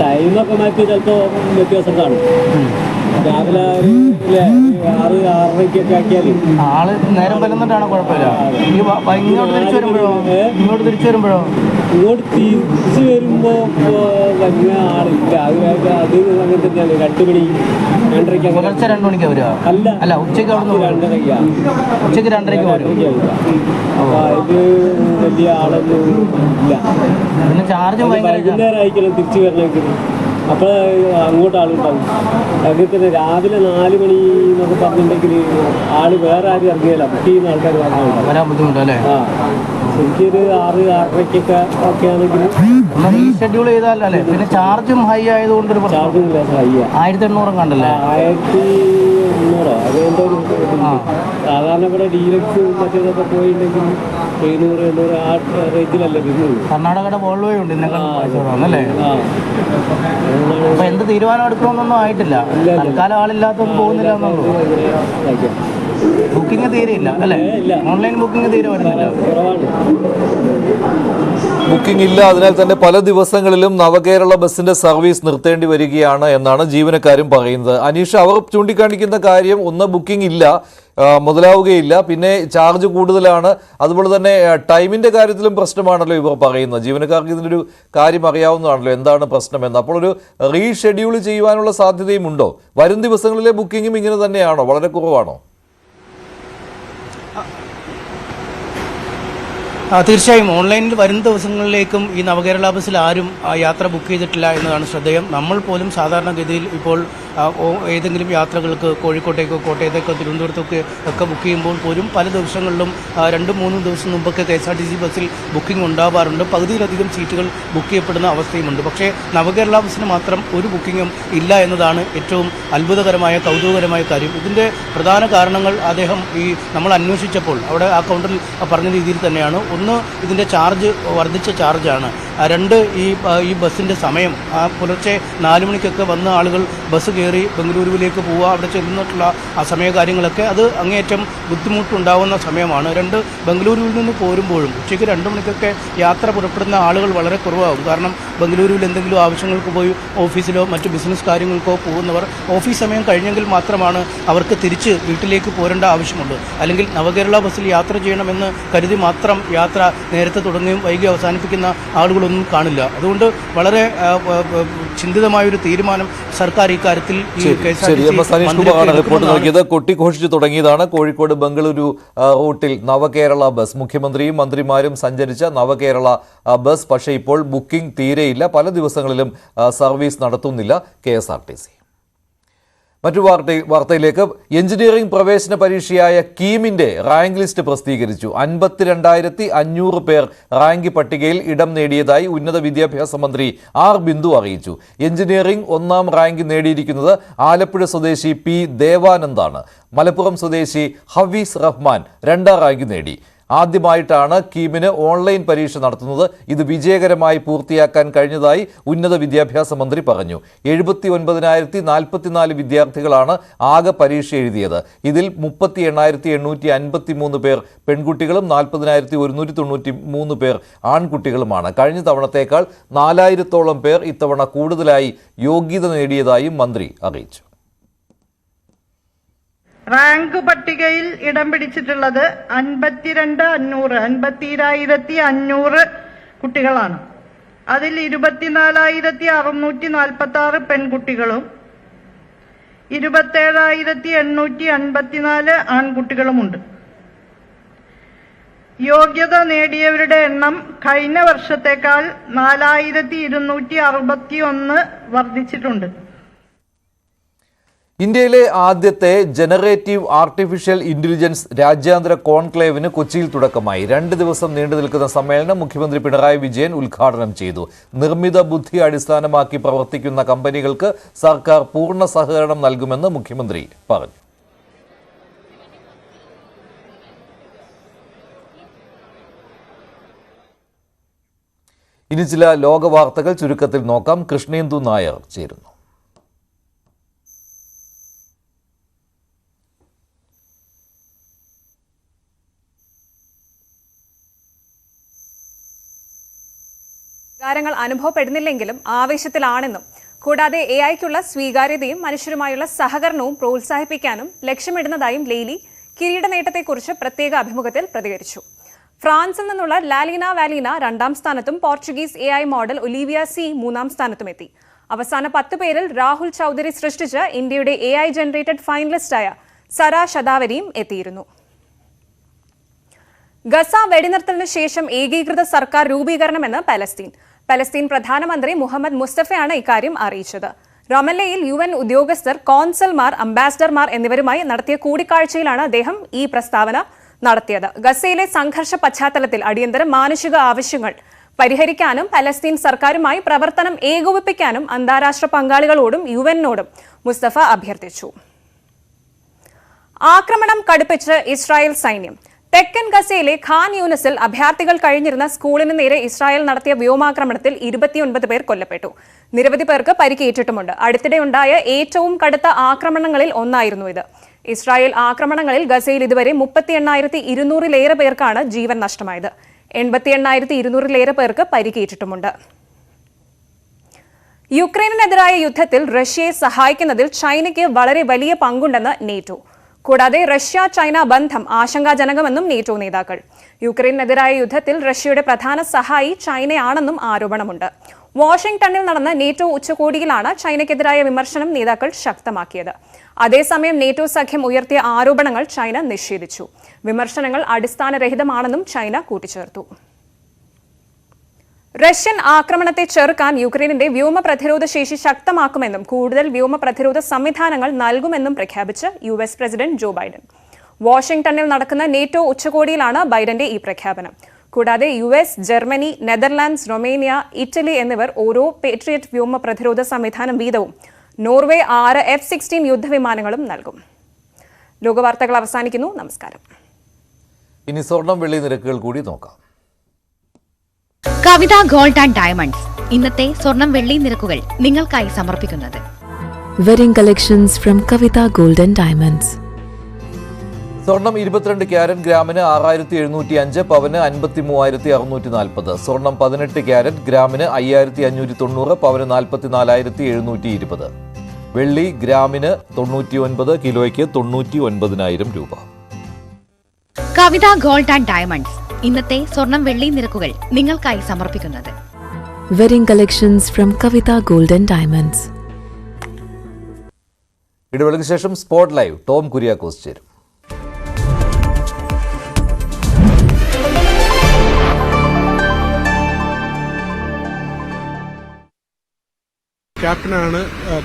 ടൈമൊക്കെ മാറ്റി ചിലപ്പോൾ വ്യത്യാസം കാണും. രാവിലെ ഒരു 6-6:30 ആക്കിയാൽ ആള് നേരം വരുന്നിട്ടാണ് കുഴപ്പമില്ല. ഇങ്ങോട്ട് തിരിച്ചു വരുമ്പോഴോ? ഇങ്ങോട്ട് തിരിച്ചു വരുമ്പോഴോ? ഇങ്ങോട്ട് തിരിച്ചു വരുമ്പോൾ വലിയ ആളില്ല. അത് അങ്ങനെ തന്നെയാണ്. 2 മണി 2:30. പുലർച്ചെ 2 മണിക്ക് വരിക? അല്ല ഉച്ചയ്ക്ക് അവിടുന്ന് 2:30. ഉച്ചയ്ക്ക് 2:30 വരും. അപ്പോൾ അതിന് വലിയ ആളൊന്നും ഇല്ല. പിന്നെ ചാർജും വൈകുന്നേരം ആയിക്കണം തിരിച്ചു വരണമെങ്കിൽ. അപ്പോൾ അങ്ങോട്ട് ആളുണ്ടാവും. അങ്ങനെ തന്നെ രാവിലെ 4 മണി എന്നൊക്കെ പറഞ്ഞിട്ടുണ്ടെങ്കിൽ ആള് വേറെ ആരും ഇറങ്ങിയല്ല. ബുക്ക് ചെയ്യുന്ന ആൾക്കാർ വരാൻ ബുദ്ധിമുട്ടല്ലേ? ശരിക്കൊരു 6-6:30 ഒക്കെ ആണെങ്കിൽ ഷെഡ്യൂൾ ചെയ്താലല്ലേ. പിന്നെ ചാർജും ഹൈ ആയതുകൊണ്ട് ഒരു ചാർജും ഹൈ 1800 കണ്ടല്ലേ? 1800 അത് എന്തോ. സാധാരണ ഇവിടെ ഡീലക്സ് മറ്റേതൊക്കെ പോയിട്ടുണ്ടെങ്കിൽ 700 800 ആ റേഞ്ചിലല്ലേ വരുന്നുള്ളൂ. കർണാടകയുടെ വോൾവോ ഉണ്ട് അല്ലേ? അപ്പൊ എന്ത് തീരുമാനം എടുക്കണമെന്നൊന്നും ആയിട്ടില്ല. തൽക്കാലം ആളില്ലാത്തൊന്നും പോകുന്നില്ല എന്നുള്ളൂ. ബുക്കിംഗ് തീരെയില്ല അല്ലേ? ഓൺലൈൻ ബുക്കിംഗ് തീരെ വരുന്നില്ല. ബുക്കിംഗ് ഇല്ല. അതിനാൽ തന്നെ പല ദിവസങ്ങളിലും നവകേരള ബസിന്റെ സർവീസ് നിർത്തേണ്ടി വരികയാണ് എന്നാണ് ജീവനക്കാരും പറയുന്നത്. അനീഷ്, അവർ ചൂണ്ടിക്കാണിക്കുന്ന കാര്യം ഒന്ന് ബുക്കിംഗ് ഇല്ല, മുതലാവുകയില്ല, പിന്നെ ചാർജ് കൂടുതലാണ്, അതുപോലെ തന്നെ ടൈമിന്റെ കാര്യത്തിലും പ്രശ്നമാണല്ലോ ഇവർ പറയുന്നത്. ജീവനക്കാർക്ക് ഇതിനൊരു കാര്യം അറിയാവുന്നതാണല്ലോ എന്താണ് പ്രശ്നമെന്ന്. അപ്പോൾ ഒരു റീഷെഡ്യൂൾ ചെയ്യുവാനുള്ള സാധ്യതയും ഉണ്ടോ? വരും ദിവസങ്ങളിലെ ബുക്കിങ്ങും ഇങ്ങനെ തന്നെയാണോ? വളരെ കുറവാണോ? തീർച്ചയായും ഓൺലൈനിൽ വരും ദിവസങ്ങളിലേക്കും ഈ നവകേരള ബസ്സിൽ ആരും യാത്ര ബുക്ക് ചെയ്തിട്ടില്ല എന്നതാണ് ശ്രദ്ധേയം. നമ്മൾ പോലും സാധാരണഗതിയിൽ ഇപ്പോൾ ഏതെങ്കിലും യാത്രകൾക്ക് കോഴിക്കോട്ടേക്കോ കോട്ടയത്തേക്കോ തിരുവനന്തപുരത്തേക്കോ ഒക്കെ ബുക്ക് ചെയ്യുമ്പോൾ പോലും പല ദിവസങ്ങളിലും 2-3 ദിവസം മുമ്പൊക്കെ KSRTC ബസ്സിൽ ബുക്കിംഗ് ഉണ്ടാവാറുണ്ട്. പകുതിയിലധികം സീറ്റുകൾ ബുക്ക് ചെയ്യപ്പെടുന്ന അവസ്ഥയുമുണ്ട്. പക്ഷേ നവകേരള ബസ്സിന് മാത്രം ഒരു ബുക്കിങ്ങും ഇല്ല എന്നതാണ് ഏറ്റവും അത്ഭുതകരമായ കൗതുകകരമായ കാര്യം. ഇതിൻ്റെ പ്രധാന കാരണങ്ങൾ നമ്മൾ അന്വേഷിച്ചപ്പോൾ അവിടെ ആ കൗണ്ടറിൽ പറഞ്ഞ രീതിയിൽ തന്നെയാണ്. ഒന്ന്, ഇതിൻ്റെ ചാർജ് വർദ്ധിച്ച ചാർജാണ്. 2, ഈ ബസ്സിൻ്റെ സമയം പുലർച്ചെ 4 മണിക്കൊക്കെ വന്ന ആളുകൾ ബസ് കയറി ബംഗളൂരുവിലേക്ക് പോവുക, അവിടെ ചെന്നിട്ടുള്ള ആ സമയകാര്യങ്ങളൊക്കെ അത് അങ്ങേയറ്റം ബുദ്ധിമുട്ടുണ്ടാവുന്ന സമയമാണ്. 2, ബംഗളൂരുവിൽ നിന്ന് പോരുമ്പോഴും ഉച്ചയ്ക്ക് 2 മണിക്കൊക്കെ യാത്ര പുറപ്പെടുന്ന ആളുകൾ വളരെ കുറവാകും. കാരണം ബംഗളൂരുവിൽ എന്തെങ്കിലും ആവശ്യങ്ങൾക്ക് പോയി ഓഫീസിലോ മറ്റ് ബിസിനസ് കാര്യങ്ങൾക്കോ പോകുന്നവർ ഓഫീസ് സമയം കഴിഞ്ഞെങ്കിൽ മാത്രമാണ് അവർക്ക് തിരിച്ച് വീട്ടിലേക്ക് പോരേണ്ട ആവശ്യമുള്ളൂ. അല്ലെങ്കിൽ നവകേരള ബസ്സിൽ യാത്ര ചെയ്യണമെന്ന് കരുതി മാത്രം യാത്ര നേരത്തെ തുടങ്ങുകയും വൈകി അവസാനിപ്പിക്കുന്ന ആളുകളൊന്നും കാണില്ല. അതുകൊണ്ട് വളരെ ചിന്തിതമായൊരു തീരുമാനം സർക്കാർ ഇക്കാര്യത്തിൽ റിപ്പോർട്ട് നൽകിയത്. കൊട്ടിഘോഷിച്ചു തുടങ്ങിയതാണ് കോഴിക്കോട് ബംഗളൂരു റൂട്ടിൽ നവകേരള ബസ്. മുഖ്യമന്ത്രിയും മന്ത്രിമാരും സഞ്ചരിച്ച നവകേരള ബസ്. പക്ഷേ ഇപ്പോൾ ബുക്കിംഗ് തീരെയില്ല. പല ദിവസങ്ങളിലും സർവീസ് നടത്തുന്നില്ല KSRTC. മറ്റു വാർത്തയിലേക്ക്. എഞ്ചിനീയറിംഗ് പ്രവേശന പരീക്ഷയായ കീമിന്റെ റാങ്ക് ലിസ്റ്റ് പ്രസിദ്ധീകരിച്ചു. 52,500 പേർ റാങ്ക് പട്ടികയിൽ ഇടം നേടിയതായി ഉന്നത വിദ്യാഭ്യാസ മന്ത്രി R. ബിന്ദു അറിയിച്ചു. എഞ്ചിനീയറിംഗ് 1ാം റാങ്ക് നേടിയിരിക്കുന്നത് ആലപ്പുഴ സ്വദേശി P. ദേവാനന്ദാണ്. മലപ്പുറം സ്വദേശി ഹവീസ് റഹ്മാൻ 2ാം റാങ്ക് നേടി. ആദ്യമായിട്ടാണ് കീമിന് ഓൺലൈൻ പരീക്ഷ നടത്തുന്നത്. ഇത് വിജയകരമായി പൂർത്തിയാക്കാൻ കഴിഞ്ഞതായി ഉന്നത വിദ്യാഭ്യാസ മന്ത്രി പറഞ്ഞു. 79,044 വിദ്യാർത്ഥികളാണ് ആകെ പരീക്ഷ എഴുതിയത്. ഇതിൽ 38,853 പേർ പെൺകുട്ടികളും 40,193 പേർ ആൺകുട്ടികളുമാണ്. കഴിഞ്ഞ തവണത്തേക്കാൾ 4,000-ഓളം പേർ ഇത്തവണ കൂടുതലായി യോഗ്യത നേടിയതായും മന്ത്രി അറിയിച്ചു. റാങ്ക് പട്ടികയിൽ ഇടം പിടിച്ചിട്ടുള്ളത് 52,500 കുട്ടികളാണ്. അതിൽ 24,646 പെൺകുട്ടികളും 27,854 ആൺകുട്ടികളുമുണ്ട്. യോഗ്യത നേടിയവരുടെ എണ്ണം കഴിഞ്ഞ വർഷത്തേക്കാൾ 4,261 വർദ്ധിച്ചിട്ടുണ്ട്. ഇന്ത്യയിലെ ആദ്യത്തെ ജനറേറ്റീവ് ആർട്ടിഫിഷ്യൽ ഇന്റലിജൻസ് രാജ്യാന്തര കോൺക്ലേവിന് കൊച്ചിയിൽ തുടക്കമായി. 2 ദിവസം നീണ്ടു നിൽക്കുന്ന സമ്മേളനം മുഖ്യമന്ത്രി പിണറായി വിജയൻ ഉദ്ഘാടനം ചെയ്തു. നിർമ്മിത ബുദ്ധി അടിസ്ഥാനമാക്കി പ്രവർത്തിക്കുന്ന കമ്പനികൾക്ക് സർക്കാർ പൂർണ്ണ സഹകരണം നൽകുമെന്ന് മുഖ്യമന്ത്രി പറഞ്ഞു. ഇനി ചില ലോക വാർത്തകൾ ചുരുക്കത്തിൽ നോക്കാം. കൃഷ്ണേന്ദു നായർ ചേരുന്നു. കാര്യങ്ങൾ അനുഭവപ്പെടുന്നില്ലെങ്കിലും ആവേശത്തിലാണെന്നും കൂടാതെ AI-ക്കുള്ള സ്വീകാര്യതയും മനുഷ്യരുമായുള്ള സഹകരണവും പ്രോത്സാഹിപ്പിക്കാനും ലക്ഷ്യമിടുന്നതായും ലെയ്ലി കിരീട നേട്ടത്തെക്കുറിച്ച് പ്രത്യേക അഭിമുഖത്തിൽ പ്രതികരിച്ചു. ഫ്രാൻസിൽ നിന്നുള്ള ലാലീന വാലീന 2ാം സ്ഥാനത്തും Portuguese AI model Olivia C 3ാം സ്ഥാനത്തുമെത്തി. അവസാന 10 പേരിൽ രാഹുൽ ചൌധരി സൃഷ്ടിച്ച ഇന്ത്യയുടെ AI ജനറേറ്റഡ് ഫൈനലിസ്റ്റായ സര ശതാവരിയും എത്തിയിരുന്നു. ഗസ വെടിനിർത്തലിന് ശേഷം ഏകീകൃത സർക്കാർ രൂപീകരണമെന്ന് പലസ്തീൻ പ്രധാനമന്ത്രി മുഹമ്മദ് മുസ്തഫയാണ് ഇക്കാര്യം അറിയിച്ചത്. റമല്ലയിൽ UN ഉദ്യോഗസ്ഥർ, കോൺസൽമാർ, അംബാസഡർമാർ എന്നിവരുമായി നടത്തിയ കൂടിക്കാഴ്ചയിലാണ് അദ്ദേഹം ഈ പ്രസ്താവന നടത്തിയത്. ഗസയിലെ സംഘർഷ പശ്ചാത്തലത്തിൽ അടിയന്തര മാനുഷിക ആവശ്യങ്ങൾ പരിഹരിക്കാനും പലസ്തീൻ സർക്കാരുമായി പ്രവർത്തനം ഏകോപിപ്പിക്കാനും അന്താരാഷ്ട്ര പങ്കാളികളോടും UN-നോടും മുസ്തഫ അഭ്യർത്ഥിച്ചു. ആക്രമണം കടുപ്പിച്ച് ഇസ്രായേൽ സൈന്യം. തെക്കൻ ഗസയിലെ ഖാൻ യൂനിസിൽ അഭയാർത്ഥികൾ കഴിഞ്ഞിരുന്ന സ്കൂളിന് നേരെ ഇസ്രായേൽ നടത്തിയ വ്യോമാക്രമണത്തിൽ 29 പേർ കൊല്ലപ്പെട്ടു. നിരവധി പേർക്ക് പരിക്കേറ്റിട്ടുമുണ്ട്. അടുത്തിടെയുണ്ടായ ഏറ്റവും കടുത്ത ആക്രമണങ്ങളിൽ ഒന്നായിരുന്നു ഇത്. ഇസ്രായേൽ ആക്രമണങ്ങളിൽ ഗസയിൽ ഇതുവരെ 38,200-ലേറെ പേർക്കാണ് ജീവൻ നഷ്ടമായത്. 88,200-ലേറെ പേർക്ക് പരിക്കേറ്റിട്ടുമുണ്ട്. യുക്രൈനെതിരായ യുദ്ധത്തിൽ റഷ്യയെ സഹായിക്കുന്നതിൽ ചൈനയ്ക്ക് വളരെ വലിയ പങ്കുണ്ടെന്ന് നേറ്റോ. കൂടാതെ റഷ്യ ചൈന ബന്ധം ആശങ്കാജനകമെന്നും നേറ്റോ നേതാക്കൾ. യുക്രൈനെതിരായ യുദ്ധത്തിൽ റഷ്യയുടെ പ്രധാന സഹായി ചൈനയാണെന്നും ആരോപണമുണ്ട്. വാഷിംഗ്ടണിൽ നടന്ന നേറ്റോ ഉച്ചകോടിയിലാണ് ചൈനയ്ക്കെതിരായ വിമർശനം നേതാക്കൾ ശക്തമാക്കിയത്. അതേസമയം നേറ്റോ സഖ്യം ഉയർത്തിയ ആരോപണങ്ങൾ ചൈന നിഷേധിച്ചു. വിമർശനങ്ങൾ അടിസ്ഥാനരഹിതമാണെന്നും ചൈന കൂട്ടിച്ചേർത്തു. റഷ്യൻ ആക്രമണത്തെ ചെറുക്കാൻ യുക്രൈനിന്റെ വ്യോമ പ്രതിരോധ ശേഷി ശക്തമാക്കുമെന്നും കൂടുതൽ വ്യോമ പ്രതിരോധ സംവിധാനങ്ങൾ നൽകുമെന്നും പ്രഖ്യാപിച്ച് US പ്രസിഡന്റ് ജോ ബൈഡൻ. വാഷിംഗ്ടണിൽ നടക്കുന്ന നേറ്റോ ഉച്ചകോടിയിലാണ് ബൈഡന്റെ ഈ പ്രഖ്യാപനം. കൂടാതെ US, Germany, Netherlands, Romania, Italy എന്നിവർ ഓരോ പേട്രിയറ്റ് വ്യോമ പ്രതിരോധ സംവിധാനം വീതവും നോർവേ 6 F-16 യുദ്ധവിമാനങ്ങളും നൽകും. ലോകവാർത്തകൾ അവസാനിക്കുന്നു. നമസ്കാരം. ഇനി സ്വർണം വെള്ളി നിരക്കുകൾ കൂടി നോക്കാം. കവിത ഗോൾഡ് ആൻഡ് ഡയമണ്ട്സ് ഇന്നത്തെ സ്വർണം വെള്ളി നിരക്കുകൾ നിങ്ങൾക്കായി സമർപ്പിക്കുന്നത് wedding collections from Kavitha gold and diamonds. സ്വർണം 22 ക്യാരറ്റ് ഗ്രാമിന് 6,705, പവന് 53,640. സ്വർണം 18 ക്യാരറ്റ് ഗ്രാമിന് 5,590, പവന് 44,720. വെള്ളി ഗ്രാമിന് 99, കിലോയ്ക്ക് 99,000 രൂപ. കവിത ഗോൾഡ് ആൻഡ് ഡയമണ്ട്സ് ഇന്നത്തെ സ്വർണം വെള്ളി നിരക്കുകൾ നിങ്ങൾക്കായി സമർപ്പിക്കുന്നത് wedding collections from Kavitha gold and diamonds. ഇടവേളയ്ക്ക് ശേഷം സ്പോട്ട് ലൈവ് ടോം കുര്യാക്കോസ് ചേരും. ക്യാപ്റ്റനാണ്